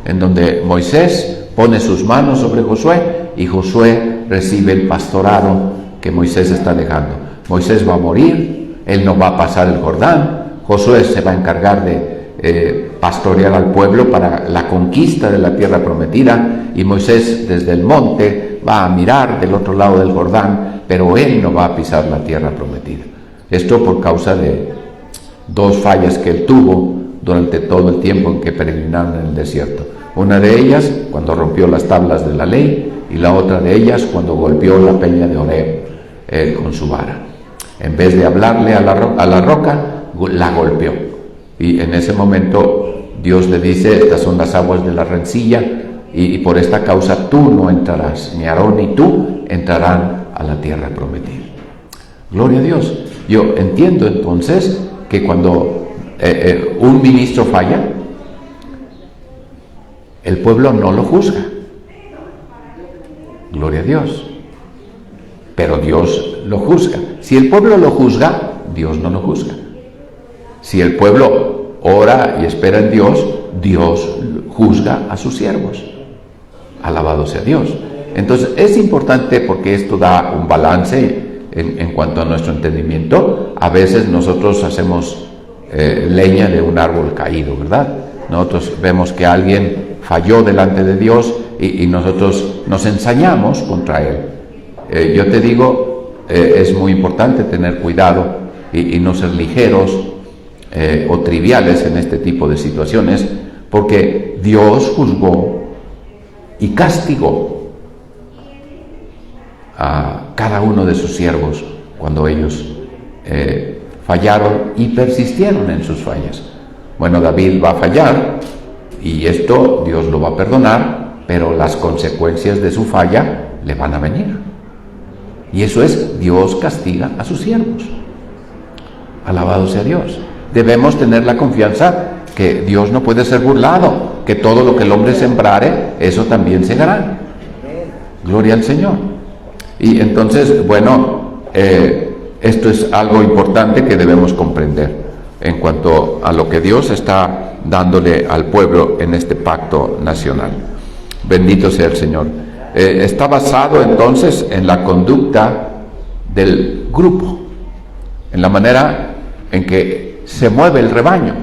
en donde Moisés pone sus manos sobre Josué y Josué recibe el pastorado que Moisés está dejando. Moisés va a morir, él no va a pasar el Jordán, Josué se va a encargar de pastorear al pueblo para la conquista de la tierra prometida, y Moisés desde el monte va a mirar del otro lado del Jordán, pero él no va a pisar la tierra prometida. Esto por causa de dos fallas que él tuvo durante todo el tiempo en que peregrinaron en el desierto. Una de ellas cuando rompió las tablas de la ley, y la otra de ellas cuando golpeó la peña de Horeb con su vara. En vez de hablarle a la roca, la golpeó. Y en ese momento Dios le dice: estas son las aguas de la rencilla, y por esta causa tú no entrarás, ni Aarón ni tú entrarán a la tierra prometida. Gloria a Dios. Yo entiendo entonces que cuando un ministro falla, el pueblo no lo juzga. Gloria a Dios. Pero Dios lo juzga. Si el pueblo lo juzga, Dios no lo juzga. Si el pueblo ora y espera en Dios, Dios juzga a sus siervos. Alabado sea Dios. Entonces es importante, porque esto da un balance en cuanto a nuestro entendimiento. A veces nosotros hacemos leña de un árbol caído, ¿verdad? Nosotros vemos que alguien falló delante de Dios y nosotros nos ensañamos contra él. Yo te digo, es muy importante tener cuidado y no ser ligeros o triviales en este tipo de situaciones, porque Dios juzgó y castigó a cada uno de sus siervos cuando ellos fallaron y persistieron en sus fallas. Bueno, David va a fallar y esto Dios lo va a perdonar, pero las consecuencias de su falla le van a venir. Y eso es: Dios castiga a sus siervos. Alabado sea Dios. Debemos tener la confianza que Dios no puede ser burlado, que todo lo que el hombre sembrare, eso también segará. Gloria al Señor. Y entonces, bueno, esto es algo importante que debemos comprender en cuanto a lo que Dios está dándole al pueblo en este pacto nacional. Bendito sea el Señor. Está basado entonces en la conducta del grupo, en la manera en que se mueve el rebaño.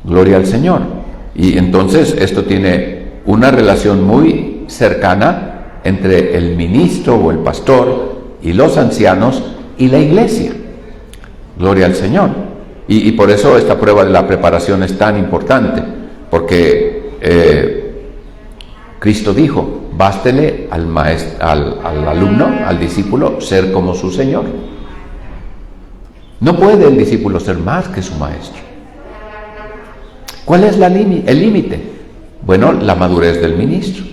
Gloria al Señor. Y entonces esto tiene una relación muy cercana entre el ministro o el pastor y los ancianos y la iglesia. Gloria al Señor. Y por eso esta prueba de la preparación es tan importante, porque Cristo dijo: bástele al alumno, al discípulo, ser como su Señor. No puede el discípulo ser más que su maestro. ¿Cuál es el límite? Bueno, la madurez del ministro.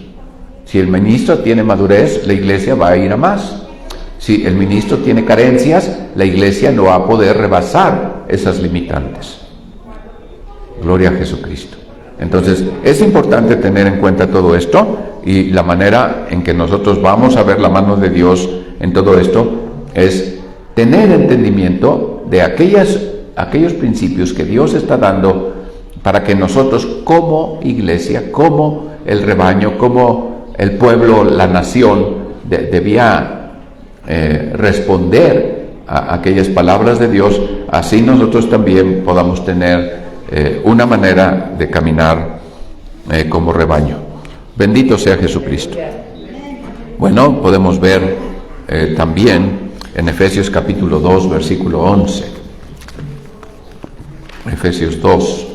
Si el ministro tiene madurez, la iglesia va a ir a más. Si el ministro tiene carencias, la iglesia no va a poder rebasar esas limitantes. Gloria a Jesucristo. Entonces, es importante tener en cuenta todo esto, y la manera en que nosotros vamos a ver la mano de Dios en todo esto es tener entendimiento de aquellos principios que Dios está dando para que nosotros, como iglesia, como el rebaño, como el pueblo, la nación, debía responder a aquellas palabras de Dios. Así nosotros también podamos tener una manera de caminar como rebaño. Bendito sea Jesucristo. Bueno, podemos ver también en Efesios capítulo 2, versículo 11. Efesios 2.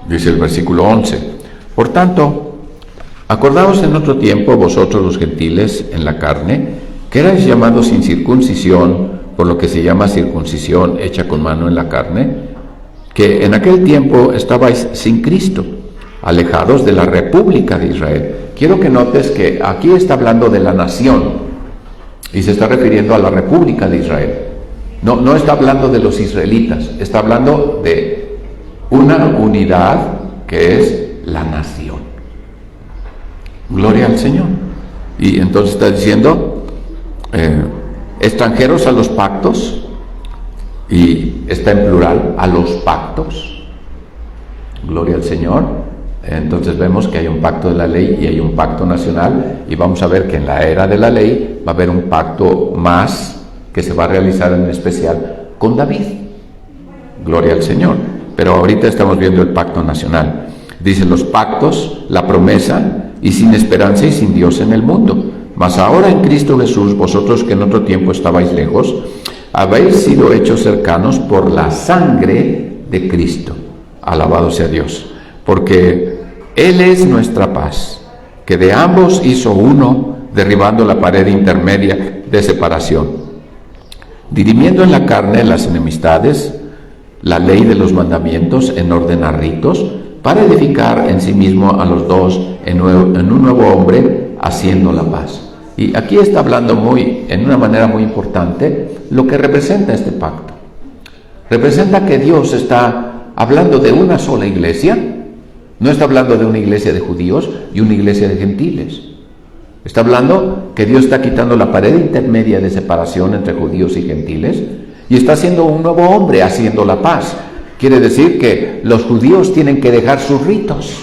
Dice el versículo 11. Por tanto, acordaos en otro tiempo vosotros los gentiles en la carne, que erais llamados sin circuncisión, por lo que se llama circuncisión hecha con mano en la carne, que en aquel tiempo estabais sin Cristo, alejados de la república de Israel. Quiero que notes que aquí está hablando de la nación y se está refiriendo a la república de Israel. No está hablando de los israelitas, está hablando de una unidad que es la nación. Gloria al Señor. Y entonces está diciendo extranjeros a los pactos, y está en plural, a los pactos. Gloria al Señor. Entonces vemos que hay un pacto de la ley y hay un pacto nacional, y vamos a ver que en la era de la ley va a haber un pacto más que se va a realizar en especial con David. Gloria al Señor. Pero ahorita estamos viendo el pacto nacional. Dice los pactos, la promesa, y sin esperanza y sin Dios en el mundo. Mas ahora en Cristo Jesús, vosotros que en otro tiempo estabais lejos, habéis sido hechos cercanos por la sangre de Cristo. Alabado sea Dios. Porque Él es nuestra paz, que de ambos hizo uno, derribando la pared intermedia de separación, dirimiendo en la carne las enemistades, la ley de los mandamientos en orden a ritos, para edificar en sí mismo a los dos en un nuevo hombre, haciendo la paz. Y aquí está hablando en una manera muy importante lo que representa este pacto. Representa que Dios está hablando de una sola iglesia. No está hablando de una iglesia de judíos y una iglesia de gentiles. Está hablando que Dios está quitando la pared intermedia de separación entre judíos y gentiles y está haciendo un nuevo hombre, haciendo la paz. Quiere decir que los judíos tienen que dejar sus ritos.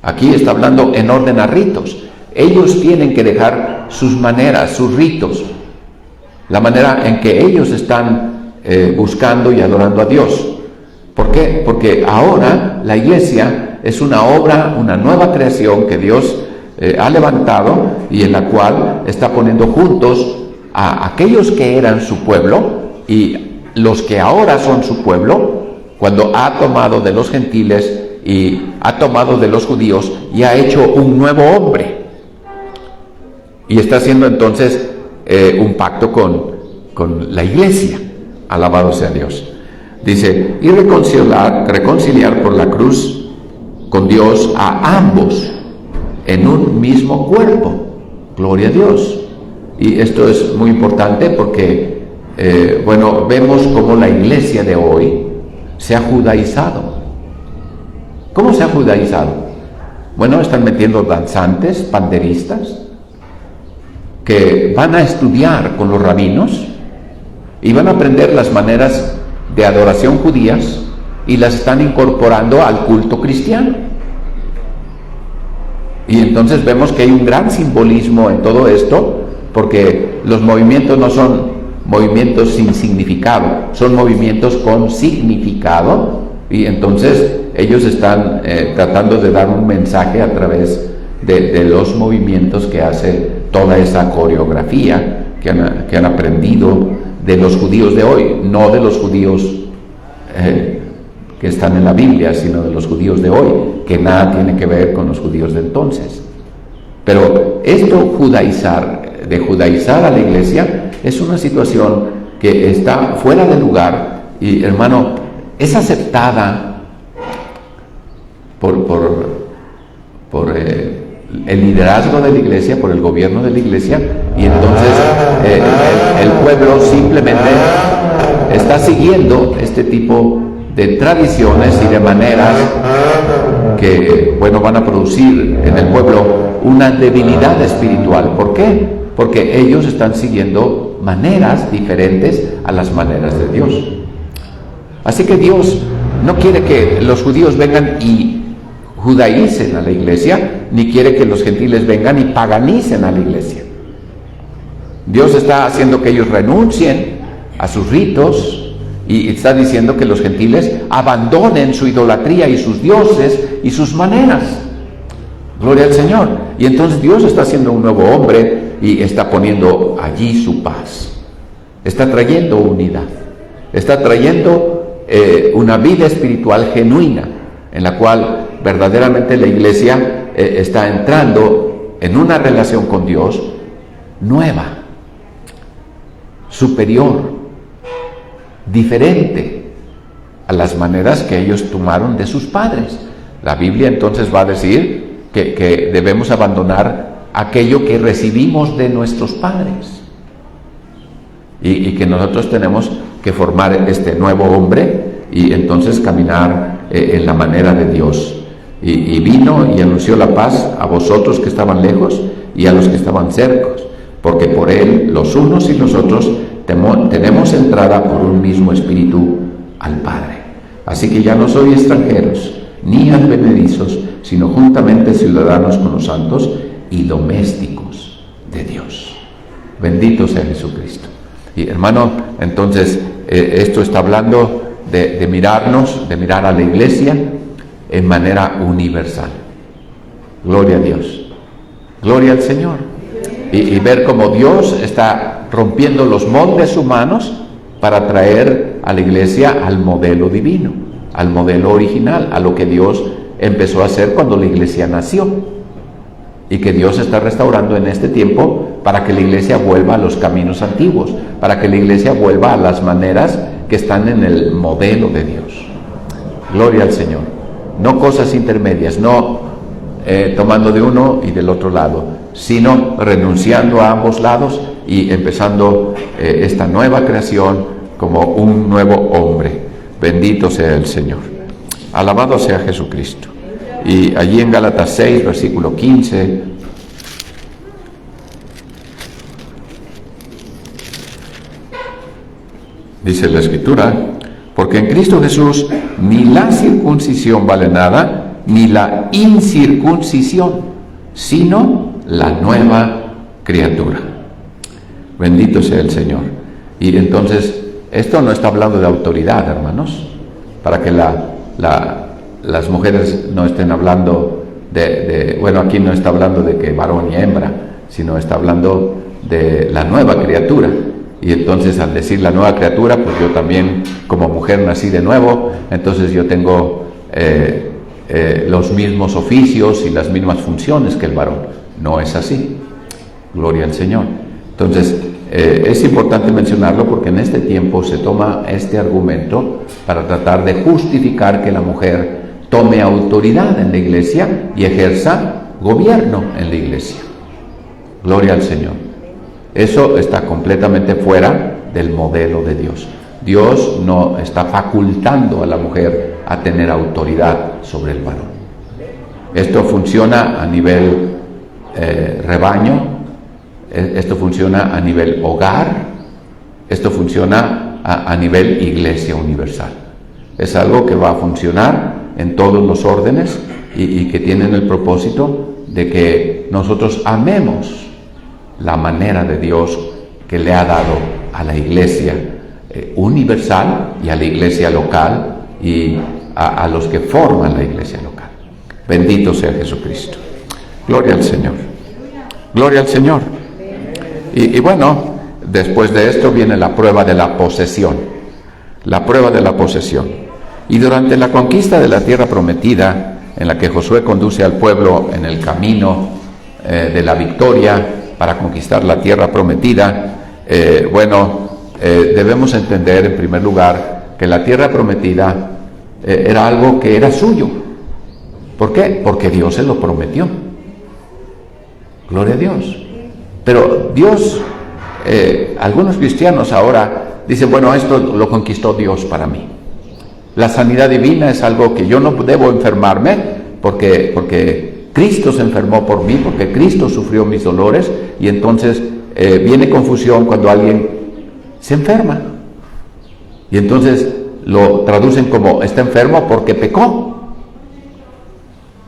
Aquí está hablando en orden a ritos. Ellos tienen que dejar sus maneras, sus ritos, la manera en que ellos están buscando y adorando a Dios. ¿Por qué? Porque ahora la iglesia es una obra, una nueva creación que Dios ha levantado y en la cual está poniendo juntos a aquellos que eran su pueblo y los que ahora son su pueblo, cuando ha tomado de los gentiles y ha tomado de los judíos y ha hecho un nuevo hombre. Y está haciendo entonces un pacto con la iglesia. Alabado sea Dios. Dice, y reconciliar por la cruz con Dios a ambos en un mismo cuerpo. Gloria a Dios. Y esto es muy importante porque, vemos cómo la iglesia de hoy se ha judaizado. ¿Cómo se ha judaizado? Bueno, están metiendo danzantes, panderistas, que van a estudiar con los rabinos y van a aprender las maneras de adoración judías y las están incorporando al culto cristiano. Y entonces vemos que hay un gran simbolismo en todo esto, porque los movimientos no son movimientos sin significado, son movimientos con significado, y entonces ellos están tratando de dar un mensaje a través de los movimientos que hace toda esa coreografía que han aprendido de los judíos de hoy, no de los judíos que están en la Biblia, sino de los judíos de hoy, que nada tiene que ver con los judíos de entonces. Pero esto de judaizar a la iglesia es una situación que está fuera de lugar y, hermano, es aceptada por el liderazgo de la iglesia, por el gobierno de la iglesia, y entonces el pueblo simplemente está siguiendo este tipo de tradiciones y de maneras que, van a producir en el pueblo una debilidad espiritual. ¿Por qué? Porque ellos están siguiendo maneras diferentes a las maneras de Dios. Así que Dios no quiere que los judíos vengan y judaicen a la iglesia, ni quiere que los gentiles vengan y paganicen a la iglesia. Dios está haciendo que ellos renuncien a sus ritos Y está diciendo que los gentiles abandonen su idolatría y sus dioses y sus maneras. Gloria al Señor. Y entonces Dios está haciendo un nuevo hombre y está poniendo allí su paz. Está trayendo unidad. Está trayendo una vida espiritual genuina, en la cual verdaderamente la iglesia está entrando en una relación con Dios nueva, superior, diferente a las maneras que ellos tomaron de sus padres. La Biblia entonces va a decir que debemos abandonar aquello que recibimos de nuestros padres y que nosotros tenemos que formar este nuevo hombre y entonces caminar en la manera de Dios. Y vino y anunció la paz a vosotros que estaban lejos y a los que estaban cerca, porque por él los unos y los otros tenemos entrada por un mismo espíritu al Padre. Así que ya no sois extranjeros ni advenedizos, sino juntamente ciudadanos con los santos y domésticos de Dios. Bendito sea Jesucristo. Y hermano, entonces esto está hablando de mirarnos, de mirar a la iglesia en manera universal. Gloria a Dios. Gloria al Señor. Y ver cómo Dios está rompiendo los moldes humanos para traer a la iglesia al modelo divino, al modelo original, a lo que Dios empezó a hacer cuando la iglesia nació. Y que Dios está restaurando en este tiempo para que la iglesia vuelva a los caminos antiguos, para que la iglesia vuelva a las maneras que están en el modelo de Dios. Gloria al Señor. No cosas intermedias, no tomando de uno y del otro lado, sino renunciando a ambos lados y empezando esta nueva creación como un nuevo hombre. Bendito sea el Señor. Alabado sea Jesucristo. Y allí en Gálatas 6, versículo 15, dice la Escritura: porque en Cristo Jesús ni la circuncisión vale nada, ni la incircuncisión, sino la nueva criatura. Bendito sea el Señor. Y entonces, esto no está hablando de autoridad, hermanos, para que las mujeres no estén hablando bueno, aquí no está hablando de que varón y hembra, sino está hablando de la nueva criatura. Y entonces al decir la nueva criatura, pues yo también como mujer nací de nuevo, entonces yo tengo los mismos oficios y las mismas funciones que el varón. No es así. Gloria al Señor. Entonces es importante mencionarlo porque en este tiempo se toma este argumento para tratar de justificar que la mujer tome autoridad en la iglesia y ejerza gobierno en la iglesia. Gloria al Señor. Eso está completamente fuera del modelo de Dios. Dios no está facultando a la mujer a tener autoridad sobre el varón. Esto funciona a nivel rebaño, esto funciona a nivel hogar, esto funciona a nivel iglesia universal. Es algo que va a funcionar en todos los órdenes y que tienen el propósito de que nosotros amemos la manera de Dios que le ha dado a la iglesia universal y a la iglesia local y a los que forman la iglesia local. Bendito sea Jesucristo. Gloria al Señor. Gloria al Señor. Y bueno, después de esto viene la prueba de la posesión. La prueba de la posesión. Y durante la conquista de la tierra prometida, en la que Josué conduce al pueblo en el camino de la victoria para conquistar la tierra prometida, debemos entender en primer lugar que la tierra prometida era algo que era suyo. ¿Por qué? Porque Dios se lo prometió. Gloria a Dios. Pero Dios, algunos cristianos ahora dicen, bueno, esto lo conquistó Dios para mí. La sanidad divina es algo que yo no debo enfermarme porque Cristo se enfermó por mí, porque Cristo sufrió mis dolores, y entonces viene confusión cuando alguien se enferma. Y entonces lo traducen como está enfermo porque pecó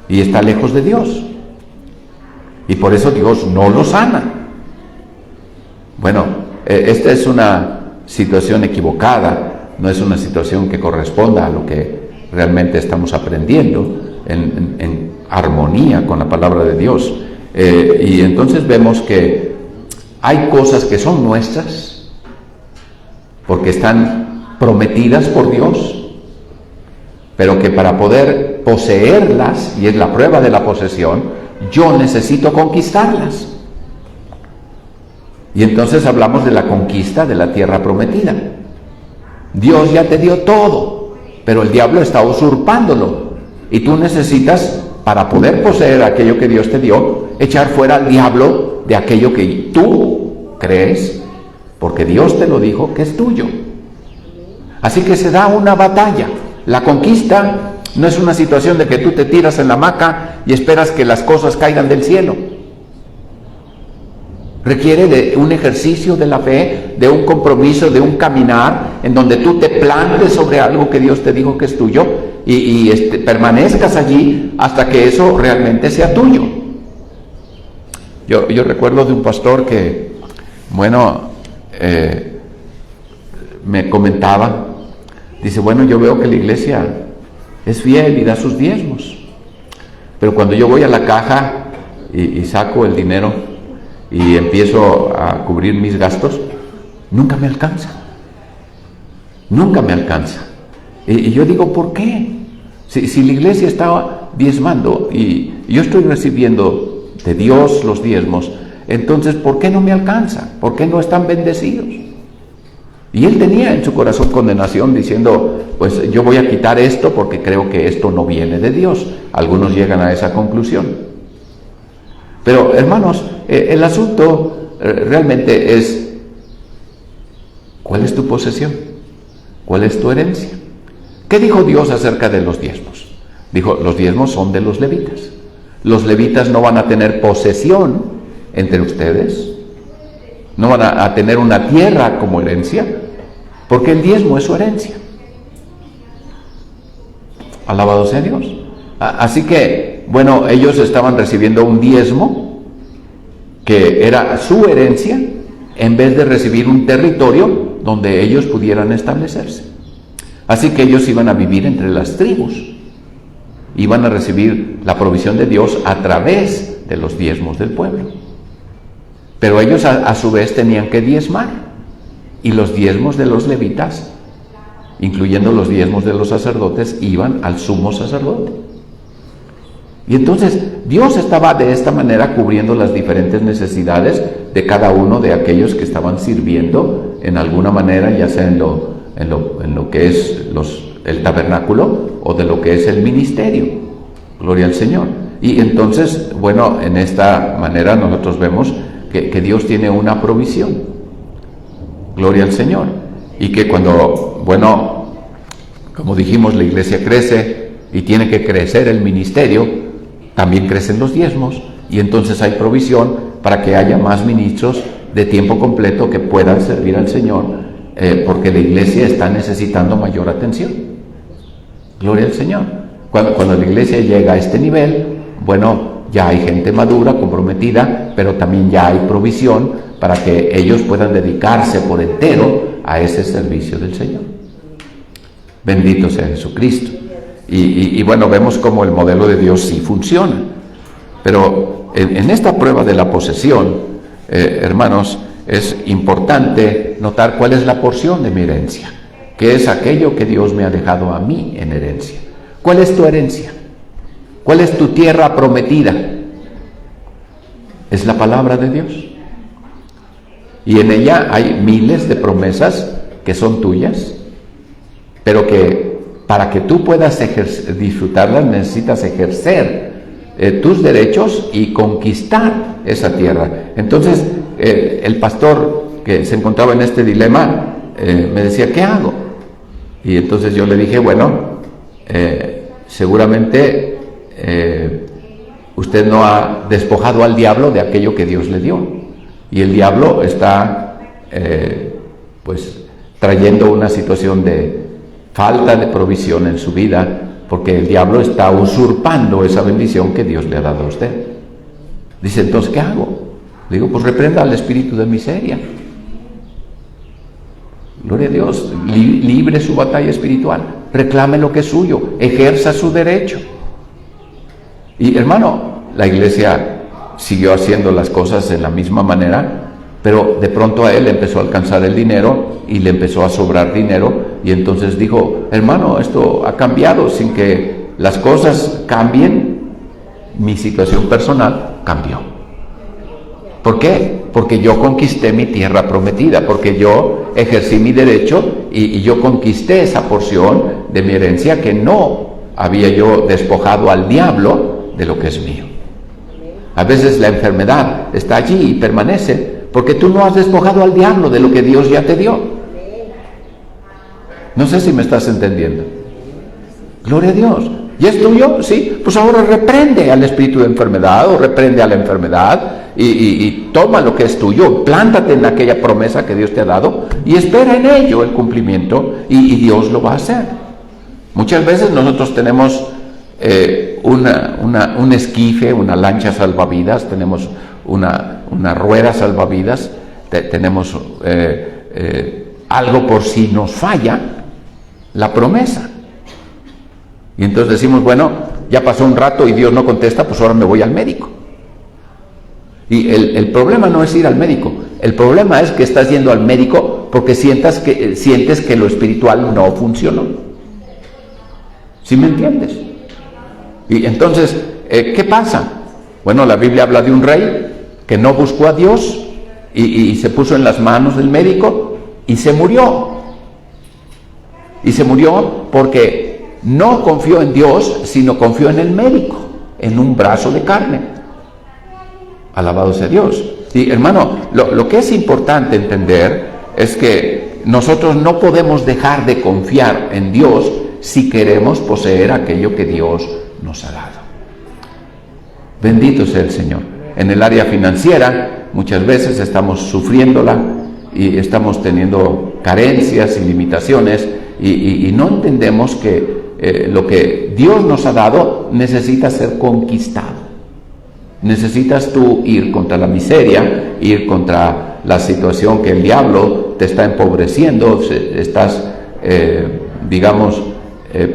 y está lejos de Dios. Y por eso Dios no lo sana. Bueno, esta es una situación equivocada, no es una situación que corresponda a lo que realmente estamos aprendiendo en armonía con la palabra de Dios. Y entonces vemos que hay cosas que son nuestras porque están prometidas por Dios, pero que para poder poseerlas, y es la prueba de la posesión, yo necesito conquistarlas. Y entonces hablamos de la conquista de la tierra prometida. Dios ya te dio todo, pero el diablo está usurpándolo, y tú necesitas, para poder poseer aquello que Dios te dio, echar fuera al diablo de aquello que tú crees, porque Dios te lo dijo que es tuyo. Así que se da una batalla. La conquista no es una situación de que tú te tiras en la hamaca y esperas que las cosas caigan del cielo. Requiere de un ejercicio de la fe, de un compromiso, de un caminar, en donde tú te plantes sobre algo que Dios te dijo que es tuyo y permanezcas allí hasta que eso realmente sea tuyo. Yo recuerdo de un pastor que, me comentaba, dice, yo veo que la iglesia es fiel y da sus diezmos, pero cuando yo voy a la caja y saco el dinero y empiezo a cubrir mis gastos, nunca me alcanza. Y yo digo, ¿por qué? Si la iglesia estaba diezmando y yo estoy recibiendo de Dios los diezmos, entonces ¿por qué no me alcanza? ¿Por qué no están bendecidos? Y él tenía en su corazón condenación, diciendo, pues yo voy a quitar esto porque creo que esto no viene de Dios. Algunos llegan a esa conclusión. Pero hermanos, el asunto realmente es, ¿cuál es tu posesión? ¿Cuál es tu herencia? ¿Qué dijo Dios acerca de los diezmos? Dijo, los diezmos son de los levitas. Los levitas no van a tener posesión entre ustedes, no van a tener una tierra como herencia, porque el diezmo es su herencia. Alabado sea Dios. Así que, ellos estaban recibiendo un diezmo que era su herencia, en vez de recibir un territorio donde ellos pudieran establecerse. Así que ellos iban a vivir entre las tribus, iban a recibir la provisión de Dios a través de los diezmos del pueblo. Pero ellos a su vez tenían que diezmar, y los diezmos de los levitas, incluyendo los diezmos de los sacerdotes, iban al sumo sacerdote. Y entonces Dios estaba de esta manera cubriendo las diferentes necesidades de cada uno de aquellos que estaban sirviendo en alguna manera, ya sea en lo que es el tabernáculo o de lo que es el ministerio. Gloria al Señor. Y entonces, en esta manera nosotros vemos que Dios tiene una provisión. Gloria al Señor. Y que cuando, como dijimos, la iglesia crece y tiene que crecer el ministerio, también crecen los diezmos, y entonces hay provisión para que haya más ministros de tiempo completo que puedan servir al Señor, porque la iglesia está necesitando mayor atención. Gloria al Señor. Cuando la iglesia llega a este nivel, ya hay gente madura, comprometida, pero también ya hay provisión para que ellos puedan dedicarse por entero a ese servicio del Señor. Bendito sea Jesucristo. Y vemos cómo el modelo de Dios sí funciona. Pero en esta prueba de la posesión, hermanos, es importante notar cuál es la porción de mi herencia, que es aquello que Dios me ha dejado a mí en herencia. ¿Cuál es tu herencia? ¿Cuál es tu tierra prometida? Es la palabra de Dios. Y en ella hay miles de promesas que son tuyas, pero que para que tú puedas disfrutarlas necesitas ejercer tus derechos y conquistar esa tierra. Entonces, el pastor que se encontraba en este dilema me decía, ¿qué hago? Y entonces yo le dije, seguramente usted no ha despojado al diablo de aquello que Dios le dio, y el diablo está trayendo una situación de falta de provisión en su vida, porque el diablo está usurpando esa bendición que Dios le ha dado a usted. Dice, entonces, ¿qué hago? Le digo, reprenda al espíritu de miseria. gloria a Dios, libre su batalla espiritual, reclame lo que es suyo, ejerza su derecho. Y hermano, la iglesia siguió haciendo las cosas de la misma manera, pero de pronto a él empezó a alcanzar el dinero y le empezó a sobrar dinero, y entonces dijo: hermano, esto ha cambiado. Sin que las cosas cambien, mi situación personal cambió. ¿Por qué? Porque yo conquisté mi tierra prometida, porque yo ejercí mi derecho y yo conquisté esa porción de mi herencia que no había yo despojado al diablo de lo que es mío. A veces la enfermedad está allí y permanece porque tú no has despojado al diablo de lo que Dios ya te dio. No sé si me estás entendiendo. Gloria a Dios. ¿Y es tuyo? Sí. Pues ahora reprende al espíritu de enfermedad, o reprende a la enfermedad, y toma lo que es tuyo, plántate en aquella promesa que Dios te ha dado y espera en ello el cumplimiento, y Dios lo va a hacer. Muchas veces nosotros tenemos un esquife, una lancha salvavidas, tenemos una rueda salvavidas, tenemos algo por si nos falla la promesa. Y entonces decimos: bueno, ya pasó un rato y Dios no contesta, pues ahora me voy al médico. Y el problema no es ir al médico, el problema es que estás yendo al médico porque sientes que lo espiritual no funcionó. ¿Sí me entiendes? Y entonces, ¿qué pasa? Bueno, la Biblia habla de un rey que no buscó a Dios y se puso en las manos del médico y se murió. Y se murió porque no confió en Dios, sino confió en el médico, en un brazo de carne. Alabado sea Dios. Sí, hermano, lo que es importante entender es que nosotros no podemos dejar de confiar en Dios si queremos poseer aquello que Dios nos ha dado. Bendito sea el Señor. En el área financiera muchas veces estamos sufriéndola y estamos teniendo carencias y limitaciones y no entendemos que lo que Dios nos ha dado necesita ser conquistado. Necesitas tú ir contra la miseria, ir contra la situación que el diablo te está empobreciendo, estás,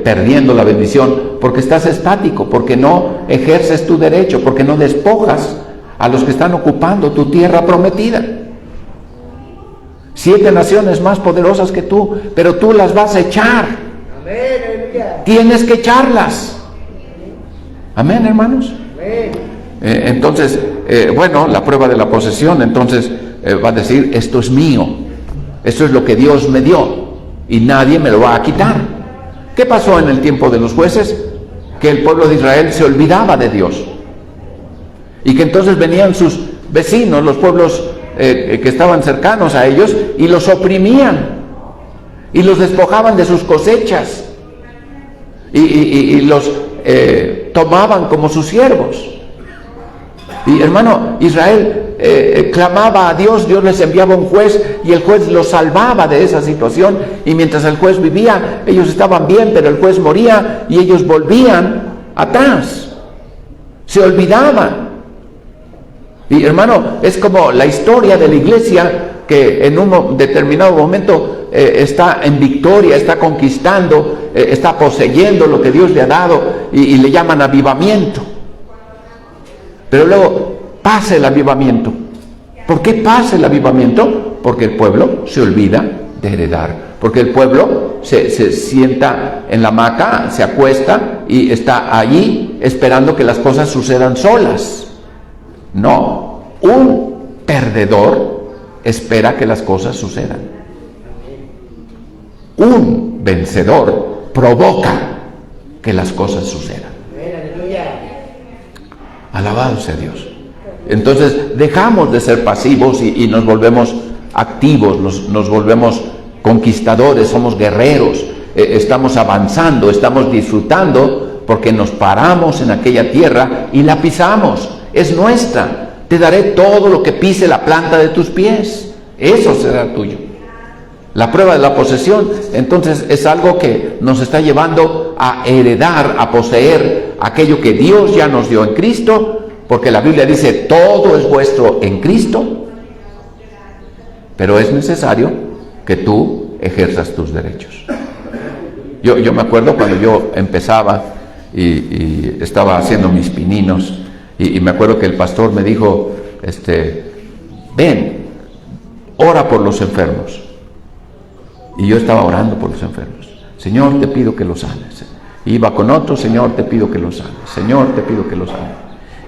perdiendo la bendición, porque estás estático, porque no ejerces tu derecho, porque no despojas a los que están ocupando tu tierra prometida. 7 naciones más poderosas que tú, pero tú las vas a echar. Tienes que echarlas. Amén, hermanos. Entonces, la prueba de la posesión, entonces va a decir: esto es mío, esto es lo que Dios me dio y nadie me lo va a quitar. ¿Qué pasó en el tiempo de los jueces? Que el pueblo de Israel se olvidaba de Dios y que entonces venían sus vecinos, los pueblos que estaban cercanos a ellos, y los oprimían y los despojaban de sus cosechas y los tomaban como sus siervos. Y hermano, Israel clamaba a Dios, Dios les enviaba un juez y el juez los salvaba de esa situación, y mientras el juez vivía ellos estaban bien, pero el juez moría y ellos volvían atrás, se olvidaban. Y hermano, es como la historia de la iglesia que en un determinado momento está en victoria, está conquistando, está poseyendo lo que Dios le ha dado y le llaman avivamiento. Pero luego pasa el avivamiento. ¿Por qué pasa el avivamiento? Porque el pueblo se olvida de heredar. Porque el pueblo se sienta en la hamaca, se acuesta y está allí esperando que las cosas sucedan solas. No, un perdedor espera que las cosas sucedan. Un vencedor provoca que las cosas sucedan. Alabado sea Dios. Entonces dejamos de ser pasivos y nos volvemos activos, nos volvemos conquistadores, somos guerreros, estamos avanzando, estamos disfrutando porque nos paramos en aquella tierra y la pisamos, es nuestra. Te daré todo lo que pise la planta de tus pies, eso será tuyo. La prueba de la posesión, entonces, es algo que nos está llevando a heredar, a poseer aquello que Dios ya nos dio en Cristo, porque la Biblia dice: todo es vuestro en Cristo, pero es necesario que tú ejerzas tus derechos. Yo me acuerdo cuando yo empezaba y estaba haciendo mis pininos, y me acuerdo que el pastor me dijo, ven, ora por los enfermos. Y yo estaba orando por los enfermos. Señor, te pido que los sanes. Iba con otro, Señor, te pido que los sanes. Señor, te pido que los sanes.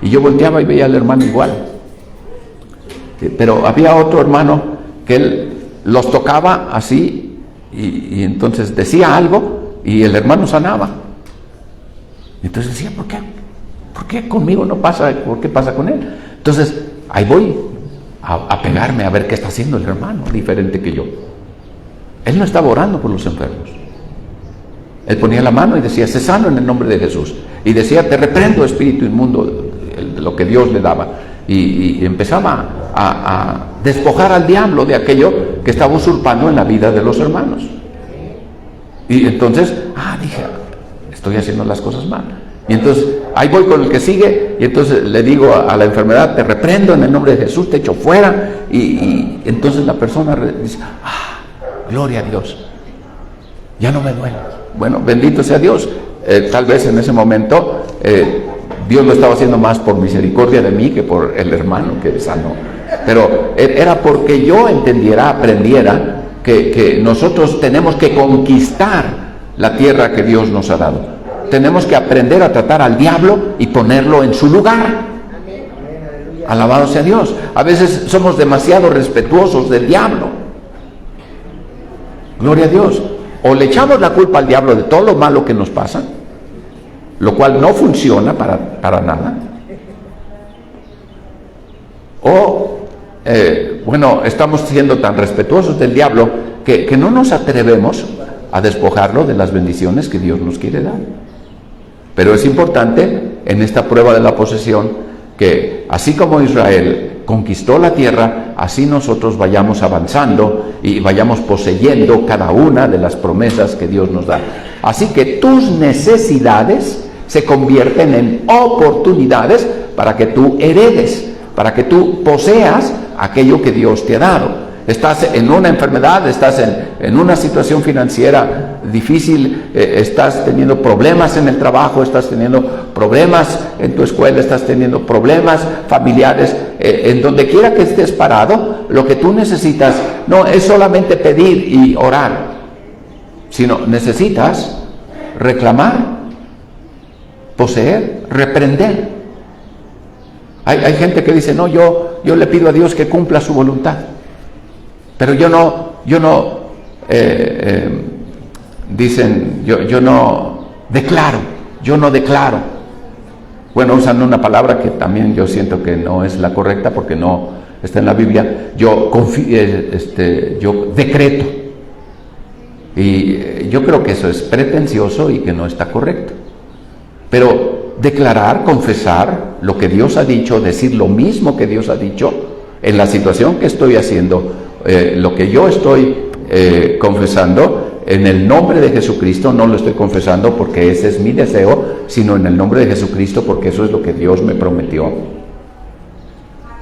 Y yo volteaba y veía al hermano igual. Pero había otro hermano que él los tocaba así y entonces decía algo y el hermano sanaba. Entonces decía, ¿por qué? ¿Por qué conmigo no pasa? ¿Por qué pasa con él? Entonces, ahí voy a pegarme a ver qué está haciendo el hermano, diferente que yo. Él no estaba orando por los enfermos. Él ponía la mano y decía, sé sano en el nombre de Jesús. Y decía, te reprendo, espíritu inmundo, lo que Dios le daba. Y empezaba a despojar al diablo de aquello que estaba usurpando en la vida de los hermanos. Y entonces, dije, estoy haciendo las cosas mal. Y entonces, ahí voy con el que sigue, y entonces le digo a la enfermedad, te reprendo en el nombre de Jesús, te echo fuera. Y entonces la persona dice, gloria a Dios, ya no me duele. Bueno, bendito sea Dios. Tal vez en ese momento Dios lo estaba haciendo más por misericordia de mí que por el hermano que sanó. Pero era porque yo aprendiera que nosotros tenemos que conquistar la tierra que Dios nos ha dado. Tenemos que aprender a tratar al diablo y ponerlo en su lugar. Alabado sea Dios. A veces somos demasiado respetuosos del diablo. Gloria a Dios. O le echamos la culpa al diablo de todo lo malo que nos pasa, lo cual no funciona para nada. O, estamos siendo tan respetuosos del diablo que no nos atrevemos a despojarlo de las bendiciones que Dios nos quiere dar. Pero es importante en esta prueba de la posesión que así como Israel conquistó la tierra, así nosotros vayamos avanzando y vayamos poseyendo cada una de las promesas que Dios nos da. Así que tus necesidades se convierten en oportunidades para que tú heredes, para que tú poseas aquello que Dios te ha dado. Estás en una enfermedad, estás en una situación financiera difícil, estás teniendo problemas en el trabajo, estás teniendo problemas en tu escuela, estás teniendo problemas familiares, en donde quiera que estés parado, lo que tú necesitas no es solamente pedir y orar, sino necesitas reclamar, poseer, reprender. Hay gente que dice, no, yo le pido a Dios que cumpla su voluntad. Pero yo no declaro. Bueno, usando una palabra que también yo siento que no es la correcta porque no está en la Biblia, yo decreto. Y yo creo que eso es pretencioso y que no está correcto. Pero declarar, confesar lo que Dios ha dicho, decir lo mismo que Dios ha dicho, en la situación que estoy haciendo, lo que yo estoy confesando en el nombre de Jesucristo, no lo estoy confesando porque ese es mi deseo, sino en el nombre de Jesucristo porque eso es lo que Dios me prometió.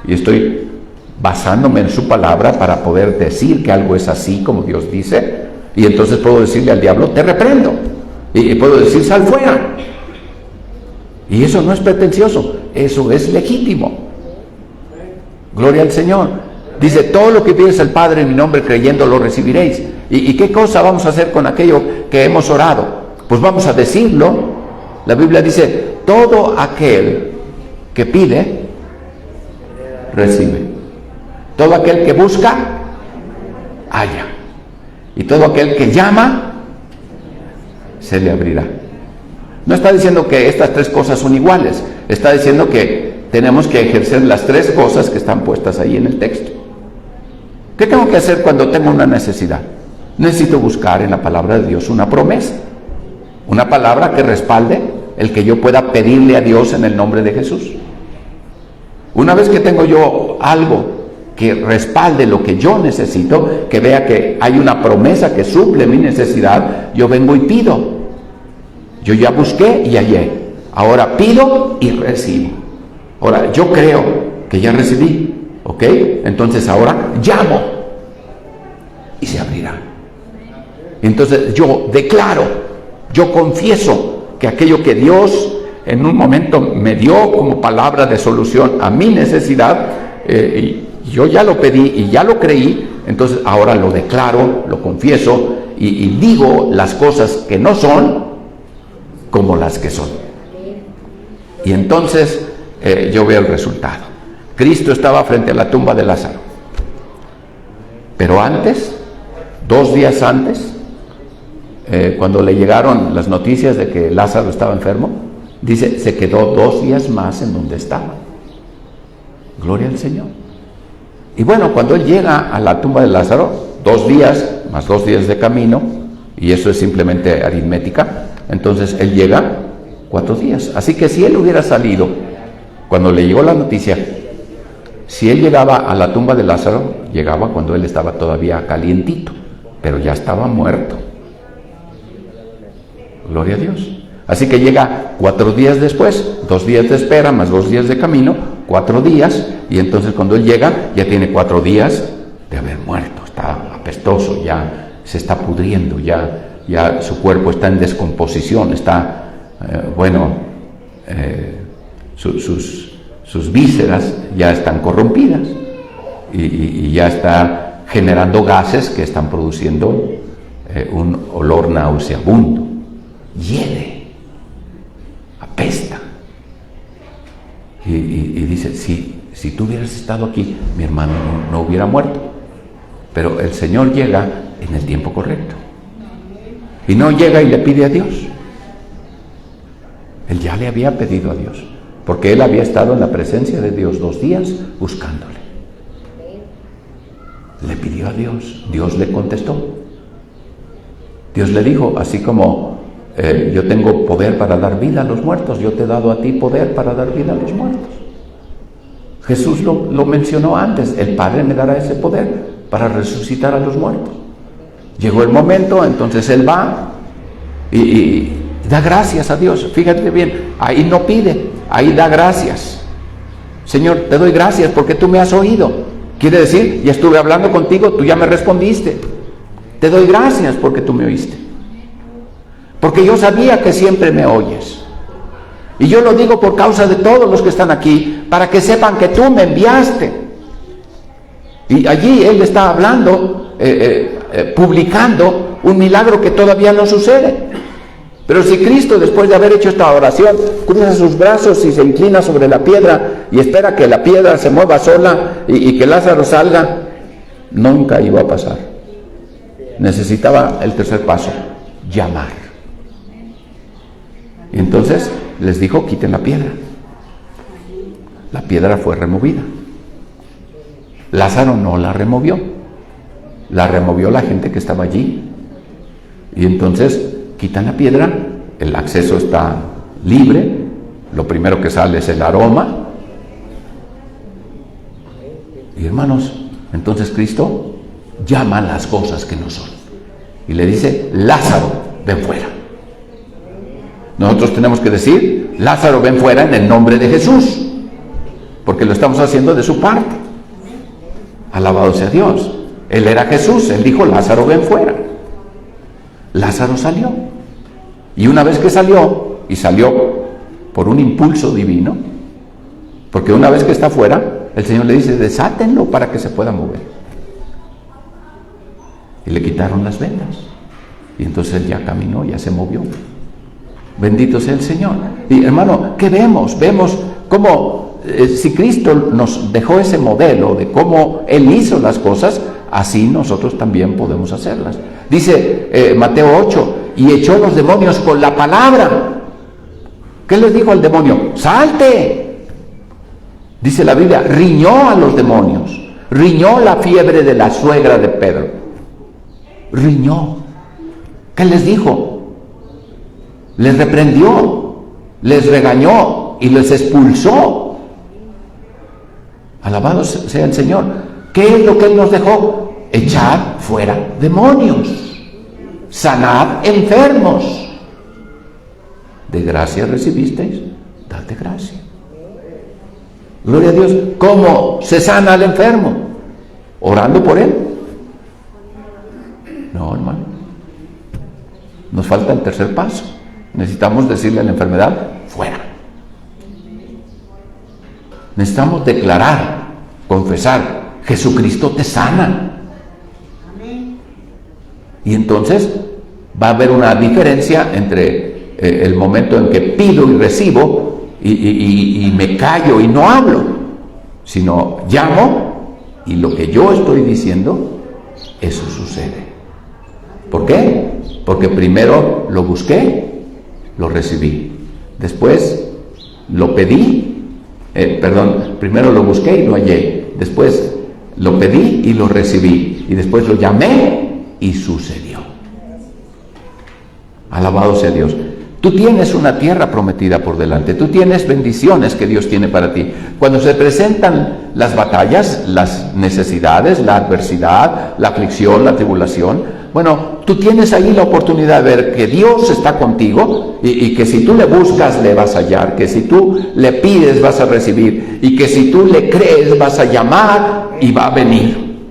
Y estoy basándome en su palabra para poder decir que algo es así como Dios dice, y entonces puedo decirle al diablo, te reprendo, y puedo decir, sal fuera. Y eso no es pretencioso, eso es legítimo. Gloria al Señor. Dice, todo lo que pides al Padre en mi nombre creyendo lo recibiréis. ¿Y qué cosa vamos a hacer con aquello que hemos orado? Pues vamos a decirlo. La Biblia dice, todo aquel que pide, recibe. Todo aquel que busca, halla. Y todo aquel que llama, se le abrirá. No está diciendo que estas tres cosas son iguales. Está diciendo que tenemos que ejercer las tres cosas que están puestas ahí en el texto. ¿Qué tengo que hacer cuando tengo una necesidad? Necesito buscar en la palabra de Dios una promesa, una palabra que respalde el que yo pueda pedirle a Dios en el nombre de Jesús. Una vez que tengo yo algo que respalde lo que yo necesito, que vea que hay una promesa que suple mi necesidad, yo vengo y pido. Yo ya busqué y hallé. Ahora pido y recibo. Ahora yo creo que ya recibí. ¿Ok? Entonces ahora llamo y se abrirá. Entonces yo declaro, yo confieso que aquello que Dios en un momento me dio como palabra de solución a mi necesidad, y yo ya lo pedí y ya lo creí, entonces ahora lo declaro, lo confieso y digo las cosas que no son como las que son. Y entonces yo veo el resultado. Cristo estaba frente a la tumba de Lázaro. Pero antes, 2 días antes, cuando le llegaron las noticias de que Lázaro estaba enfermo, dice, se quedó 2 días más en donde estaba. Gloria al Señor. Y bueno, cuando él llega a la tumba de Lázaro, 2 días, más 2 días de camino, y eso es simplemente aritmética, entonces él llega 4 días. Así que si él hubiera salido, cuando le llegó la noticia, si él llegaba a la tumba de Lázaro, llegaba cuando él estaba todavía calientito, pero ya estaba muerto. Gloria a Dios. Así que llega 4 días después, 2 días de espera, más 2 días de camino, 4 días, y entonces cuando él llega, ya tiene 4 días de haber muerto, está apestoso, ya se está pudriendo, ya su cuerpo está en descomposición, está, sus vísceras ya están corrompidas, y ya está generando gases que están produciendo un olor nauseabundo, hiede, apesta. Y dice, si tú hubieras estado aquí, mi hermano no hubiera muerto. Pero el Señor llega en el tiempo correcto. Y no llega y le pide a Dios. Él ya le había pedido a Dios, porque él había estado en la presencia de Dios 2 días buscándole. Le pidió a Dios, Dios le contestó. Dios le dijo, así como yo tengo poder para dar vida a los muertos, yo te he dado a ti poder para dar vida a los muertos. Jesús lo mencionó antes, el Padre me dará ese poder para resucitar a los muertos. Llegó el momento, entonces él va y da gracias a Dios. Fíjate bien, ahí no pide, ahí da gracias. Señor, te doy gracias porque tú me has oído. Quiere decir, ya estuve hablando contigo, tú ya me respondiste. Te doy gracias porque tú me oíste. Porque yo sabía que siempre me oyes. Y yo lo digo por causa de todos los que están aquí, para que sepan que tú me enviaste. Y allí él está hablando, publicando un milagro que todavía no sucede. Pero si Cristo, después de haber hecho esta oración, cruza sus brazos y se inclina sobre la piedra y espera que la piedra se mueva sola y que Lázaro salga, nunca iba a pasar. Necesitaba el tercer paso, llamar. Y entonces les dijo, quiten la piedra. La piedra fue removida. Lázaro no la removió. La removió la gente que estaba allí. Y entonces quitan la piedra, el acceso está libre, lo primero que sale es el aroma. Y hermanos, entonces Cristo llama las cosas que no son. Y le dice, Lázaro, ven fuera. Nosotros tenemos que decir, Lázaro, ven fuera en el nombre de Jesús, porque lo estamos haciendo de su parte. Alabado sea Dios. Él era Jesús, él dijo, Lázaro, ven fuera. Lázaro salió. Y una vez que salió, y salió por un impulso divino, porque una vez que está fuera, el Señor le dice, desátenlo para que se pueda mover. Y le quitaron las vendas. Y entonces él ya caminó, ya se movió. Bendito sea el Señor. Y hermano, ¿qué vemos? Vemos cómo si Cristo nos dejó ese modelo de cómo Él hizo las cosas, así nosotros también podemos hacerlas. Dice Mateo 8, y echó los demonios con la palabra. ¿Qué les dijo al demonio? ¡Salte! Dice la Biblia, riñó a los demonios. Riñó la fiebre de la suegra de Pedro. Riñó. ¿Qué les dijo? Les reprendió, les regañó y les expulsó. Alabado sea el Señor. ¿Qué es lo que Él nos dejó? Echar fuera demonios, sanad enfermos. De gracia recibisteis, dad de gracia. Gloria a Dios. ¿Cómo se sana al enfermo? ¿Orando por él? No, hermano. nos falta el tercer paso. Necesitamos decirle a la enfermedad, fuera. Necesitamos declarar, confesar, Jesucristo te sana. Y entonces va a haber una diferencia entre el momento en que pido y recibo y me callo y no hablo, sino llamo y lo que yo estoy diciendo, eso sucede. ¿Por qué? Porque primero lo busqué, lo recibí. Después lo pedí, primero lo busqué y lo hallé. Después lo pedí y lo recibí. Y después lo llamé y sucedió. Alabado sea Dios. Tú tienes una tierra prometida por delante. Tú tienes bendiciones que Dios tiene para ti. Cuando se presentan las batallas, las necesidades, la adversidad, la aflicción, la tribulación, bueno, tú tienes ahí la oportunidad de ver que Dios está contigo y que si tú le buscas, le vas a hallar, que si tú le pides, vas a recibir, y que si tú le crees, vas a llamar y va a venir.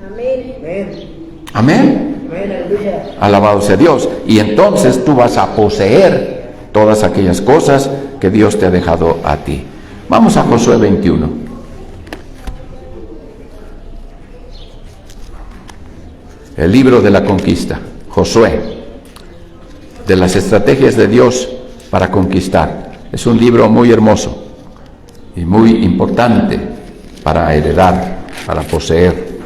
Amén. Alabado sea Dios. Y entonces tú vas a poseer todas aquellas cosas que Dios te ha dejado a ti. Vamos a Josué 21. El libro de la conquista. Josué, de las estrategias de Dios para conquistar. Es un libro muy hermoso y muy importante para heredar, para poseer.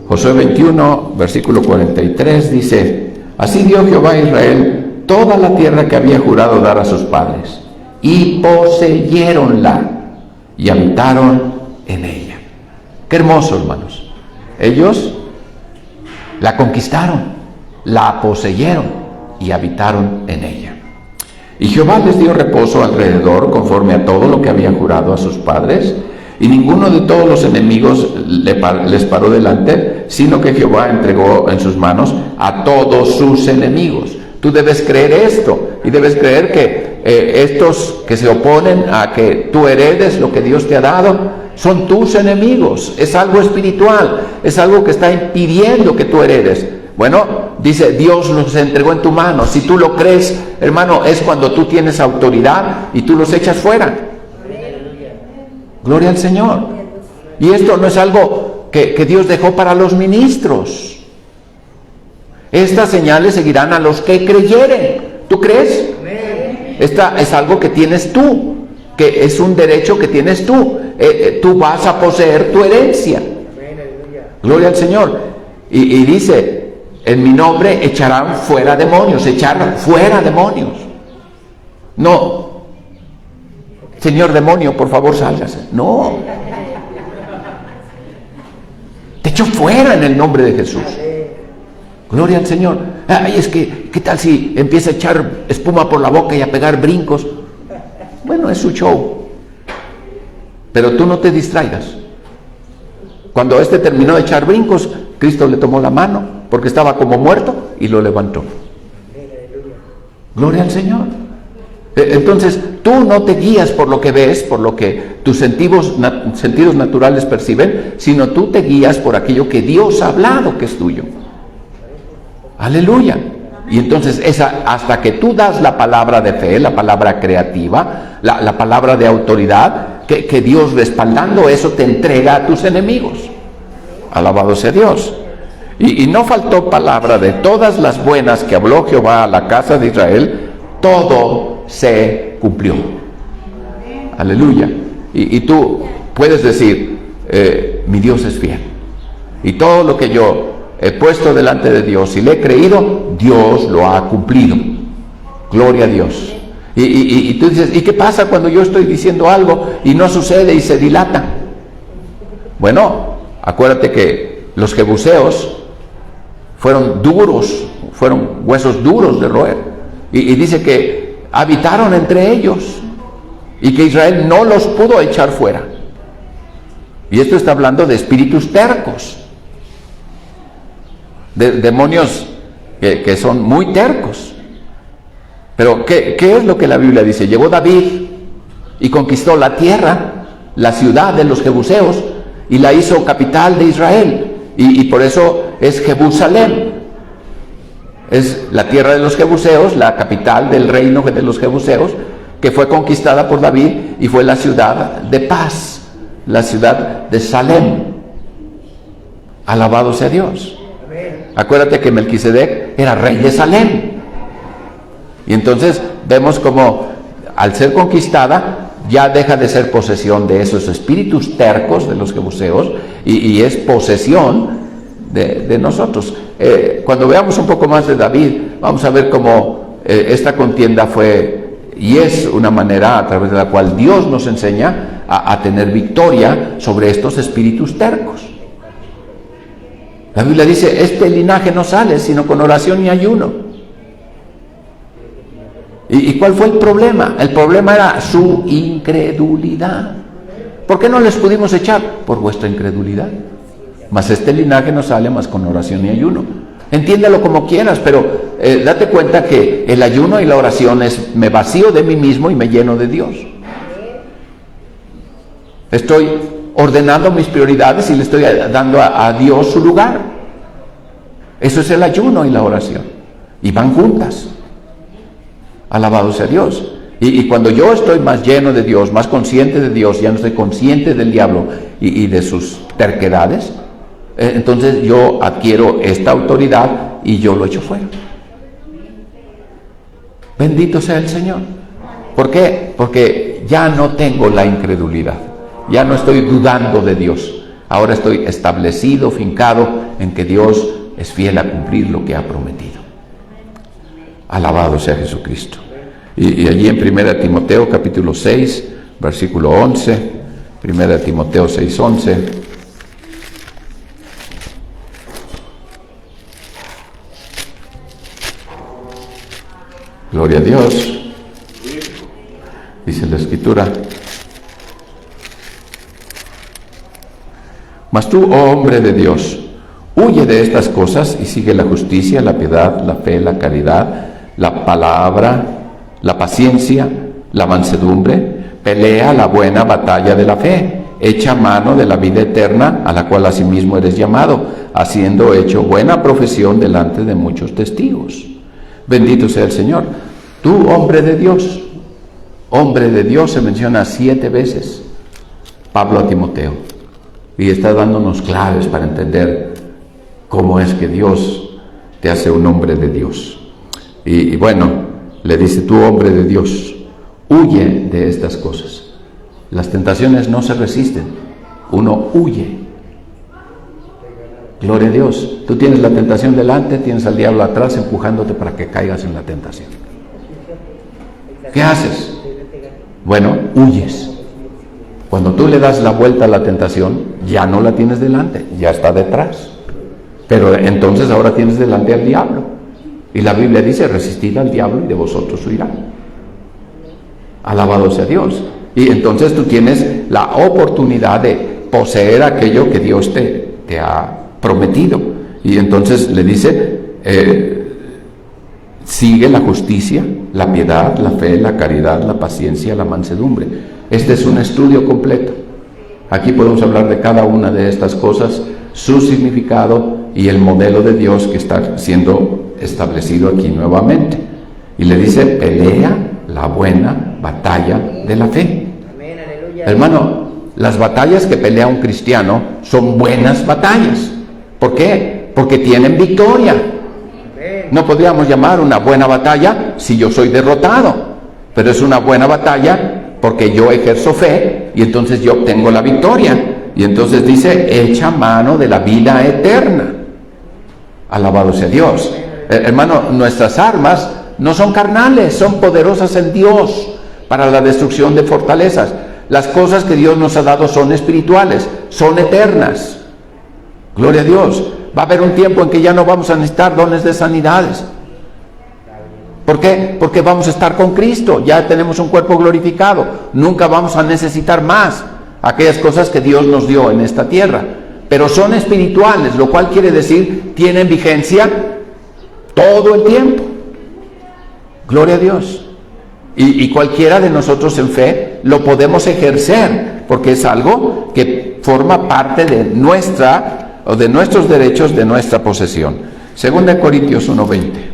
Josué 21, versículo 43 dice: así dio Jehová a Israel toda la tierra que había jurado dar a sus padres, y poseyeronla, y habitaron en ella. Qué hermoso, hermanos. Ellos la conquistaron, la poseyeron y habitaron en ella. Y Jehová les dio reposo alrededor, conforme a todo lo que habían jurado a sus padres, y ninguno de todos los enemigos les paró delante, sino que Jehová entregó en sus manos a todos sus enemigos. Tú debes creer esto, y debes creer que estos que se oponen a que tú heredes lo que Dios te ha dado, son tus enemigos. Es algo espiritual, es algo que está impidiendo que tú heredes. Bueno, dice, Dios los entregó en tu mano. Si tú lo crees, hermano, es cuando tú tienes autoridad y tú los echas fuera. Gloria al Señor. Y esto no es algo que Dios dejó para los ministros. Estas señales seguirán a los que creyeren. ¿Tú crees? Esta es algo que tienes tú, que es un derecho que tienes tú. Tú vas a poseer tu herencia. Gloria al Señor. Y dice, en mi nombre echarán fuera demonios. Echar fuera demonios. No, señor demonio, por favor, sálgase. No. Te echo fuera en el nombre de Jesús. Gloria al Señor. Ay, es que, ¿qué tal si empieza a echar espuma por la boca y a pegar brincos? Bueno, es su show. Pero tú no te distraigas. Cuando éste terminó de echar brincos, Cristo le tomó la mano, porque estaba como muerto, y lo levantó. Gloria al Señor. Entonces, tú no te guías por lo que ves, por lo que tus sentidos naturales perciben, sino tú te guías por aquello que Dios ha hablado que es tuyo. Aleluya. Y entonces hasta que tú das la palabra de fe, la palabra creativa, la palabra de autoridad, que Dios respaldando eso te entrega a tus enemigos. Alabado sea Dios. Y no faltó palabra de todas las buenas que habló Jehová a la casa de Israel, todo se cumplió. Aleluya. Y tú puedes decir, mi Dios es fiel. Y todo lo que yo he puesto delante de Dios y le he creído, Dios lo ha cumplido. Gloria a Dios. Y tú dices, ¿y qué pasa cuando yo estoy diciendo algo y no sucede y se dilata? Bueno, acuérdate que los jebuseos fueron duros, fueron huesos duros de roer. Y dice que habitaron entre ellos y que Israel no los pudo echar fuera. Y esto está hablando de espíritus tercos, de demonios que son muy tercos. Pero ¿qué es lo que la Biblia dice? Llegó David y conquistó la tierra, la ciudad de los jebuseos, y la hizo capital de Israel, y por eso es Jerusalén. Es la tierra de los jebuseos, la capital del reino de los jebuseos, que fue conquistada por David y fue la ciudad de paz, la ciudad de Salem. Alabado sea Dios. Acuérdate que Melquisedec era rey de Salem. Y entonces vemos como al ser conquistada ya deja de ser posesión de esos espíritus tercos de los jebuseos y es posesión de nosotros. Cuando veamos un poco más de David, vamos a ver cómo esta contienda fue y es una manera a través de la cual Dios nos enseña a tener victoria sobre estos espíritus tercos. La Biblia dice, este linaje no sale sino con oración y ayuno. ¿Y cuál fue el problema? El problema era su incredulidad. ¿Por qué no les pudimos echar? Por vuestra incredulidad. Mas este linaje no sale más con oración y ayuno. Entiéndelo como quieras, pero date cuenta que el ayuno y la oración es me vacío de mí mismo y me lleno de Dios. Estoy ordenando mis prioridades y le estoy dando a Dios su lugar. Eso es el ayuno y la oración. Y van juntas. Alabado sea Dios. Y cuando yo estoy más lleno de Dios, más consciente de Dios, ya no estoy consciente del diablo y de sus terquedades, entonces yo adquiero esta autoridad y yo lo echo fuera. Bendito sea el Señor. ¿Por qué? Porque ya no tengo la incredulidad. Ya no estoy dudando de Dios. Ahora estoy establecido, fincado en que Dios es fiel a cumplir lo que ha prometido. Alabado sea Jesucristo. Y allí en 1 Timoteo capítulo 6, versículo 11, 1 Timoteo 6, 11. Gloria a Dios. Dice la Escritura. Mas tú, oh hombre de Dios, huye de estas cosas y sigue la justicia, la piedad, la fe, la caridad, la palabra, la paciencia, la mansedumbre. Pelea la buena batalla de la fe, echa mano de la vida eterna, a la cual asimismo eres llamado, haciendo hecho buena profesión delante de muchos testigos. Bendito sea el Señor. Tú, hombre de Dios se menciona 7 veces Pablo a Timoteo, y está dándonos claves para entender cómo es que Dios te hace un hombre de Dios. Y bueno, le dice, tú, hombre de Dios, huye de estas cosas. Las tentaciones no se resisten, uno huye. Gloria a Dios. Tú tienes la tentación delante, tienes al diablo atrás empujándote para que caigas en la tentación. ¿Qué haces? Bueno, huyes. Cuando tú le das la vuelta a la tentación, ya no la tienes delante, ya está detrás. Pero entonces ahora tienes delante al diablo. Y la Biblia dice, resistid al diablo y de vosotros huirá. Alabado sea Dios. Y entonces tú tienes la oportunidad de poseer aquello que Dios te ha prometido. Y entonces le dice, sigue la justicia, la piedad, la fe, la caridad, la paciencia, la mansedumbre. Este es un estudio completo. Aquí podemos hablar de cada una de estas cosas, su significado y el modelo de Dios que está siendo establecido aquí nuevamente. Y le dice, pelea la buena batalla de la fe. Amén, aleluya. Hermano, las batallas que pelea un cristiano son buenas batallas. ¿Por qué? Porque tienen victoria. No podríamos llamar una buena batalla si yo soy derrotado, pero es una buena batalla porque yo ejerzo fe y entonces yo obtengo la victoria. Y entonces dice, echa mano de la vida eterna. Alabado sea Dios. Hermano, nuestras armas no son carnales, son poderosas en Dios para la destrucción de fortalezas. Las cosas que Dios nos ha dado son espirituales, son eternas. Gloria a Dios. Va a haber un tiempo en que ya no vamos a necesitar dones de sanidades. ¿Por qué? Porque vamos a estar con Cristo, ya tenemos un cuerpo glorificado, nunca vamos a necesitar más aquellas cosas que Dios nos dio en esta tierra, pero son espirituales, lo cual quiere decir tienen vigencia todo el tiempo. Gloria a Dios. Y cualquiera de nosotros en fe lo podemos ejercer, porque es algo que forma parte de nuestra o de nuestros derechos, de nuestra posesión. 2 Corintios 1:20.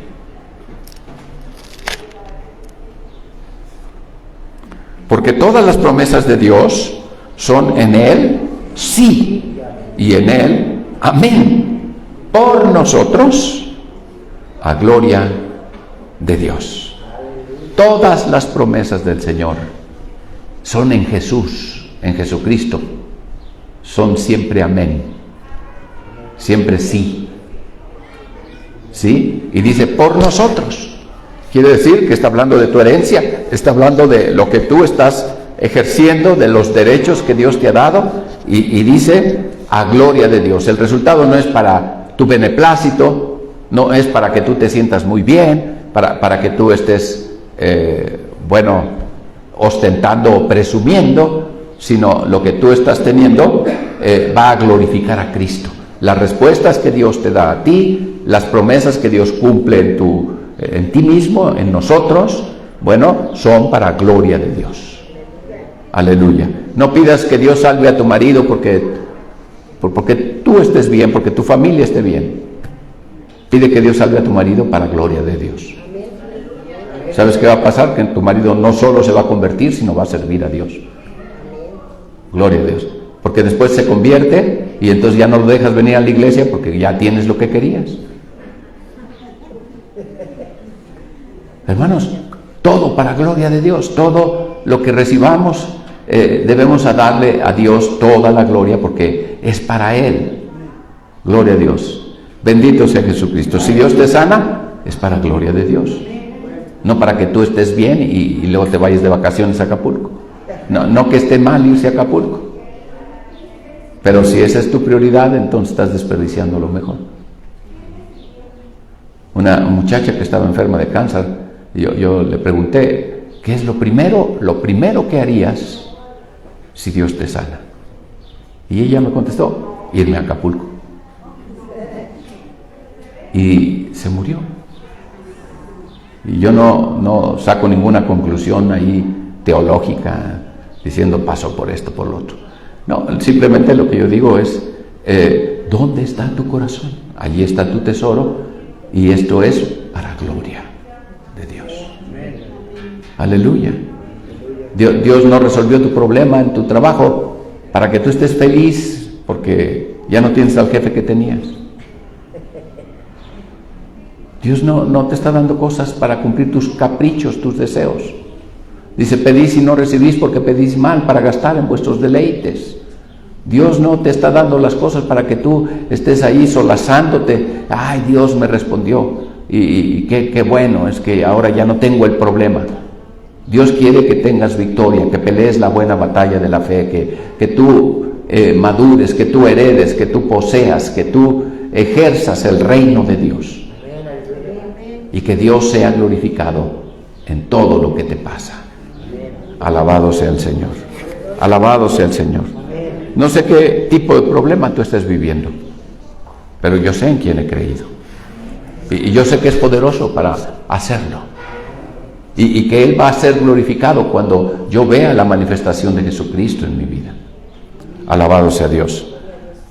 porque todas las promesas de Dios son en Él sí y en Él amén, por nosotros, a gloria de Dios. Todas las promesas del Señor son en Jesús, en Jesucristo, son siempre amén, siempre sí. ¿Sí? Y dice por nosotros. Quiere decir que está hablando de tu herencia, está hablando de lo que tú estás ejerciendo, de los derechos que Dios te ha dado, y dice a gloria de Dios. El resultado no es para tu beneplácito, no es para que tú te sientas muy bien, para que tú estés, ostentando o presumiendo, sino lo que tú estás teniendo va a glorificar a Cristo. Las respuestas que Dios te da a ti, las promesas que Dios cumple en ti mismo, en nosotros, son para gloria de Dios. Aleluya. No pidas que Dios salve a tu marido porque tú estés bien, porque tu familia esté bien. Pide que Dios salve a tu marido para gloria de Dios. ¿Sabes qué va a pasar? Que tu marido no solo se va a convertir, sino va a servir a Dios. Gloria a Dios. Porque después se convierte y entonces ya no lo dejas venir a la iglesia porque ya tienes lo que querías. Hermanos, todo para gloria de Dios, todo lo que recibamos debemos darle a Dios toda la gloria porque es para Él. Gloria a Dios. Bendito sea Jesucristo. Si Dios te sana, es para gloria de Dios. No para que tú estés bien y luego te vayas de vacaciones a Acapulco. No que esté mal irse a Acapulco. Pero si esa es tu prioridad, entonces estás desperdiciando lo mejor. Una muchacha que estaba enferma de cáncer, yo le pregunté, ¿qué es lo primero que harías si Dios te sana? Y ella me contestó, irme a Acapulco. Y se murió. Y yo no saco ninguna conclusión ahí teológica diciendo pasó por esto, por lo otro. No, simplemente lo que yo digo es, ¿dónde está tu corazón? Allí está tu tesoro, y esto es para gloria de Dios. Aleluya. Dios no resolvió tu problema en tu trabajo para que tú estés feliz porque ya no tienes al jefe que tenías. Dios no te está dando cosas para cumplir tus caprichos, tus deseos. Dice, pedís y no recibís porque pedís mal para gastar en vuestros deleites. Dios no te está dando las cosas para que tú estés ahí solazándote. Ay, Dios me respondió. Y qué bueno, es que ahora ya no tengo el problema. Dios quiere que tengas victoria, que pelees la buena batalla de la fe, que tú madures, que tú heredes, que tú poseas, que tú ejerzas el reino de Dios. Y que Dios sea glorificado en todo lo que te pasa. Alabado sea el Señor. Alabado sea el Señor. No sé qué tipo de problema tú estés viviendo, pero yo sé en quién he creído. Y yo sé que es poderoso para hacerlo. Y que Él va a ser glorificado cuando yo vea la manifestación de Jesucristo en mi vida. Alabado sea Dios.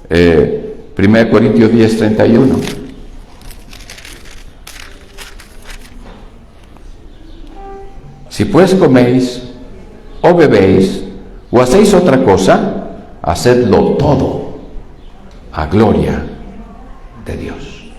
1 Corintios 10:31. Si pues coméis o bebéis o hacéis otra cosa, hacedlo todo a gloria de Dios.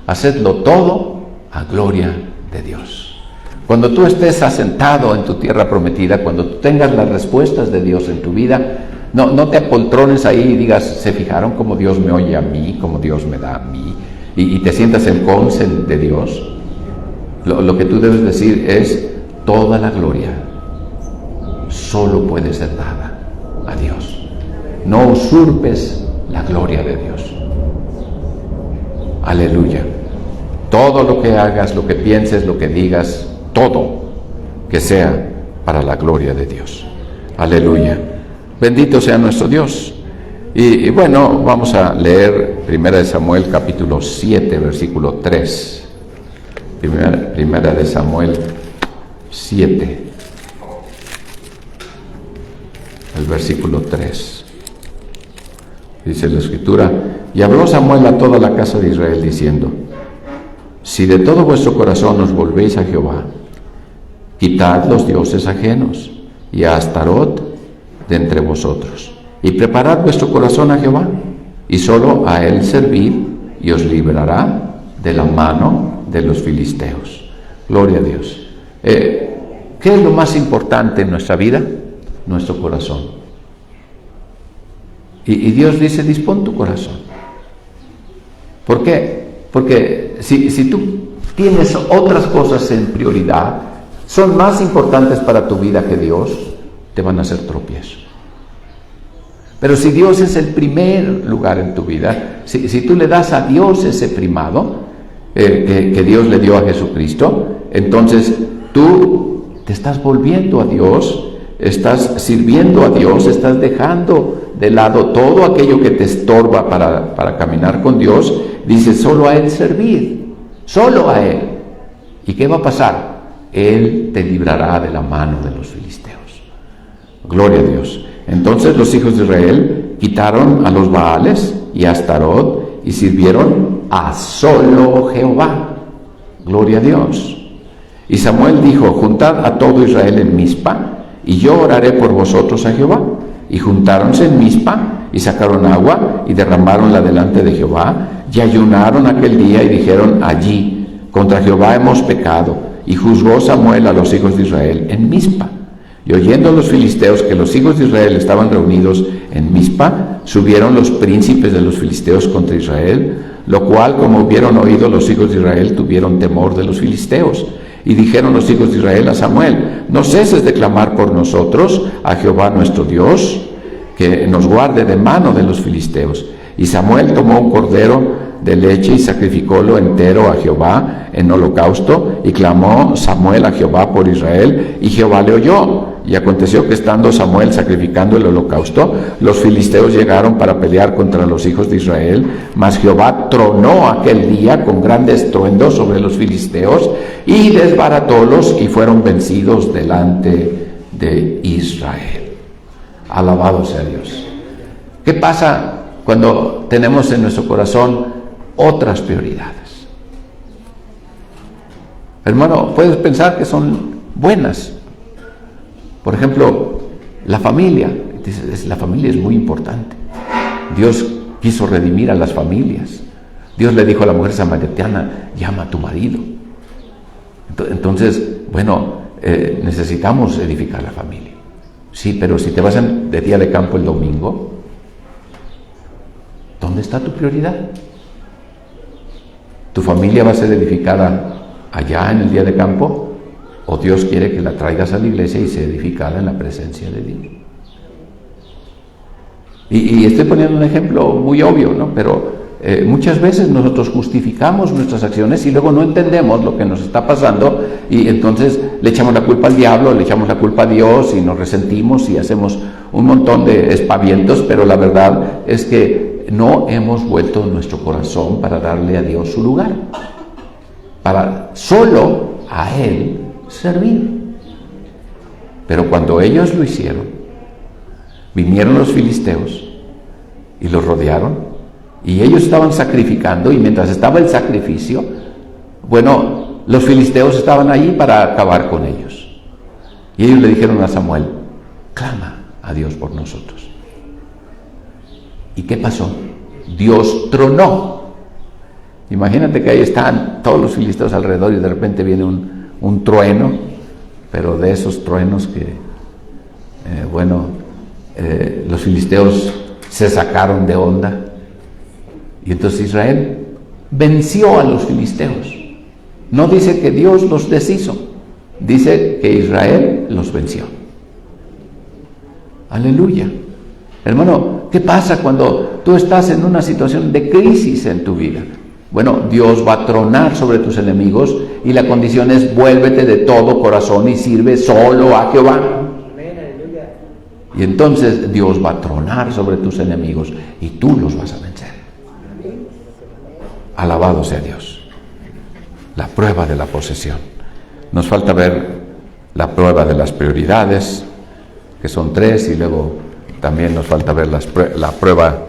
Hacedlo todo a gloria de Dios. Cuando tú estés asentado en tu tierra prometida, cuando tú tengas las respuestas de Dios en tu vida, no te apoltrones ahí y digas, ¿se fijaron cómo Dios me oye a mí, cómo Dios me da a mí? Y te sientas el consent de Dios. Lo que tú debes decir es, toda la gloria solo puede ser dada a Dios. No usurpes la gloria de Dios. Aleluya. Todo lo que hagas, lo que pienses, lo que digas, todo que sea para la gloria de Dios. Aleluya. Bendito sea nuestro Dios. Y bueno, vamos a leer 1 Samuel capítulo 7, versículo 3. 1 Samuel 7, el versículo 3. Dice la Escritura, y habló Samuel a toda la casa de Israel diciendo, si de todo vuestro corazón os volvéis a Jehová, quitad los dioses ajenos y a Astarot de entre vosotros. Y preparad vuestro corazón a Jehová, y solo a él servid, y os librará de la mano de los filisteos. Gloria a Dios. ¿Qué es lo más importante en nuestra vida? Nuestro corazón. Y Dios dice, dispón tu corazón. ¿Por qué? Porque si tú tienes otras cosas en prioridad, son más importantes para tu vida que Dios, te van a hacer tropiezo. Pero si Dios es el primer lugar en tu vida, si tú le das a Dios ese primado que Dios le dio a Jesucristo, entonces tú te estás volviendo a Dios, estás sirviendo a Dios, estás dejando de lado todo aquello que te estorba para caminar con Dios. Dice, solo a Él servir, solo a Él. ¿Y qué va a pasar? Él te librará de la mano de los filisteos. Gloria a Dios. Entonces los hijos de Israel quitaron a los Baales y a Astarot y sirvieron a solo Jehová. Gloria a Dios. Y Samuel dijo, juntad a todo Israel en Mizpa, y yo oraré por vosotros a Jehová. Y juntáronse en Mizpa, y sacaron agua, y derramáronla delante de Jehová, y ayunaron aquel día, y dijeron, allí, contra Jehová hemos pecado. Y juzgó Samuel a los hijos de Israel en Mizpa. Y oyendo los filisteos que los hijos de Israel estaban reunidos en Mizpa, subieron los príncipes de los filisteos contra Israel, lo cual, como hubieron oído los hijos de Israel, tuvieron temor de los filisteos. Y dijeron los hijos de Israel a Samuel, no ceses de clamar por nosotros a Jehová nuestro Dios, que nos guarde de mano de los filisteos. Y Samuel tomó un cordero de leche y sacrificólo entero a Jehová en holocausto, y clamó Samuel a Jehová por Israel, y Jehová le oyó. Y aconteció que estando Samuel sacrificando el holocausto, los filisteos llegaron para pelear contra los hijos de Israel, mas Jehová tronó aquel día con grande estruendo sobre los filisteos, y desbaratólos, y fueron vencidos delante de Israel. Alabado sea Dios. ¿Qué pasa cuando tenemos en nuestro corazón otras prioridades? Hermano, puedes pensar que son buenas. Por ejemplo, la familia. Dices, la familia es muy importante. Dios quiso redimir a las familias. Dios le dijo a la mujer samaritana, llama a tu marido. Entonces, necesitamos edificar la familia. Sí, pero si te vas de día de campo el domingo, ¿dónde está tu prioridad? ¿Tu familia va a ser edificada allá en el día de campo? ¿O Dios quiere que la traigas a la iglesia y sea edificada en la presencia de Dios? Y estoy poniendo un ejemplo muy obvio, ¿no? Pero muchas veces nosotros justificamos nuestras acciones y luego no entendemos lo que nos está pasando, y entonces le echamos la culpa al diablo, le echamos la culpa a Dios, y nos resentimos y hacemos un montón de espavientos, pero la verdad es que no hemos vuelto nuestro corazón para darle a Dios su lugar, para solo a Él servir. Pero cuando ellos lo hicieron, vinieron los filisteos y los rodearon, y ellos estaban sacrificando, y mientras estaba el sacrificio, los filisteos estaban allí para acabar con ellos. Y ellos le dijeron a Samuel, clama a Dios por nosotros. ¿Y qué pasó? Dios tronó. Imagínate que ahí están todos los filisteos alrededor, y de repente viene un trueno, pero de esos truenos que, los filisteos se sacaron de onda, y entonces Israel venció a los filisteos. No dice que Dios los deshizo, dice que Israel los venció. Aleluya. Hermano, ¿qué pasa cuando tú estás en una situación de crisis en tu vida? Dios va a tronar sobre tus enemigos, y la condición es vuélvete de todo corazón y sirve solo a Jehová. Y entonces Dios va a tronar sobre tus enemigos y tú los vas a vencer. Alabado sea Dios. La prueba de la posesión. Nos falta ver la prueba de las prioridades, que son 3, y luego también nos falta ver la prueba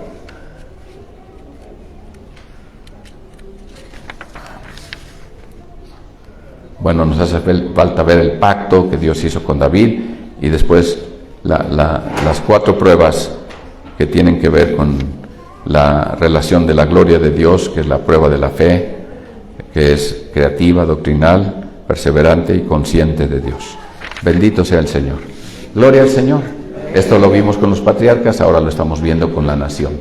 nos hace falta ver el pacto que Dios hizo con David, y después las 4 pruebas que tienen que ver con la relación de la gloria de Dios, que es la prueba de la fe, que es creativa, doctrinal, perseverante y consciente de Dios. Bendito sea el Señor. Gloria al Señor. Esto lo vimos con los patriarcas, ahora lo estamos viendo con la nación.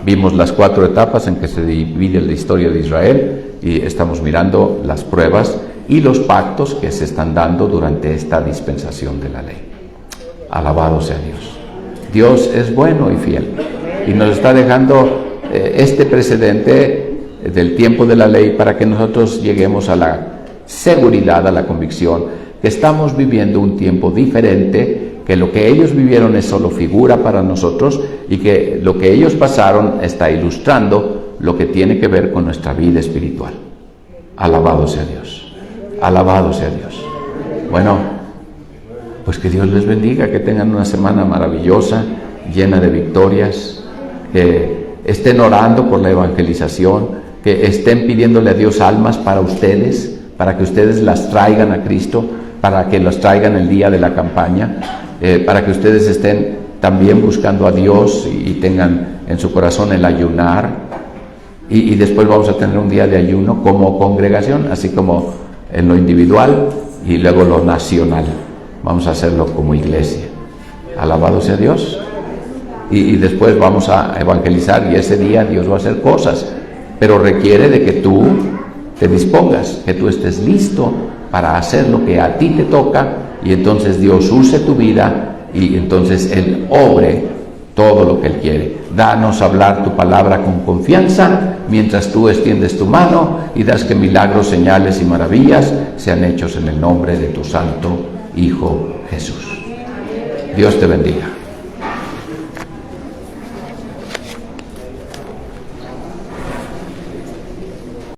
Vimos las 4 etapas en que se divide la historia de Israel y estamos mirando las pruebas y los pactos que se están dando durante esta dispensación de la ley. Alabado sea Dios. Dios es bueno y fiel y nos está dejando este precedente del tiempo de la ley para que nosotros lleguemos a la seguridad, a la convicción que estamos viviendo un tiempo diferente, que lo que ellos vivieron es solo figura para nosotros y que lo que ellos pasaron está ilustrando lo que tiene que ver con nuestra vida espiritual. Alabado sea Dios. Alabado sea Dios. Bueno, pues que Dios les bendiga, que tengan una semana maravillosa, llena de victorias, que estén orando por la evangelización, que estén pidiéndole a Dios almas para ustedes, para que ustedes las traigan a Cristo, para que los traigan el día de la campaña, para que ustedes estén también buscando a Dios y tengan en su corazón el ayunar, y después vamos a tener un día de ayuno como congregación, así como en lo individual y luego lo nacional. Vamos a hacerlo como iglesia. Alabado sea Dios. Y después vamos a evangelizar y ese día Dios va a hacer cosas, pero requiere de que tú te dispongas, que tú estés listo para hacer lo que a ti te toca, y entonces Dios use tu vida y entonces Él obre todo lo que Él quiere. Danos hablar tu palabra con confianza mientras tú extiendes tu mano y das que milagros, señales y maravillas sean hechos en el nombre de tu santo Hijo Jesús. Dios te bendiga.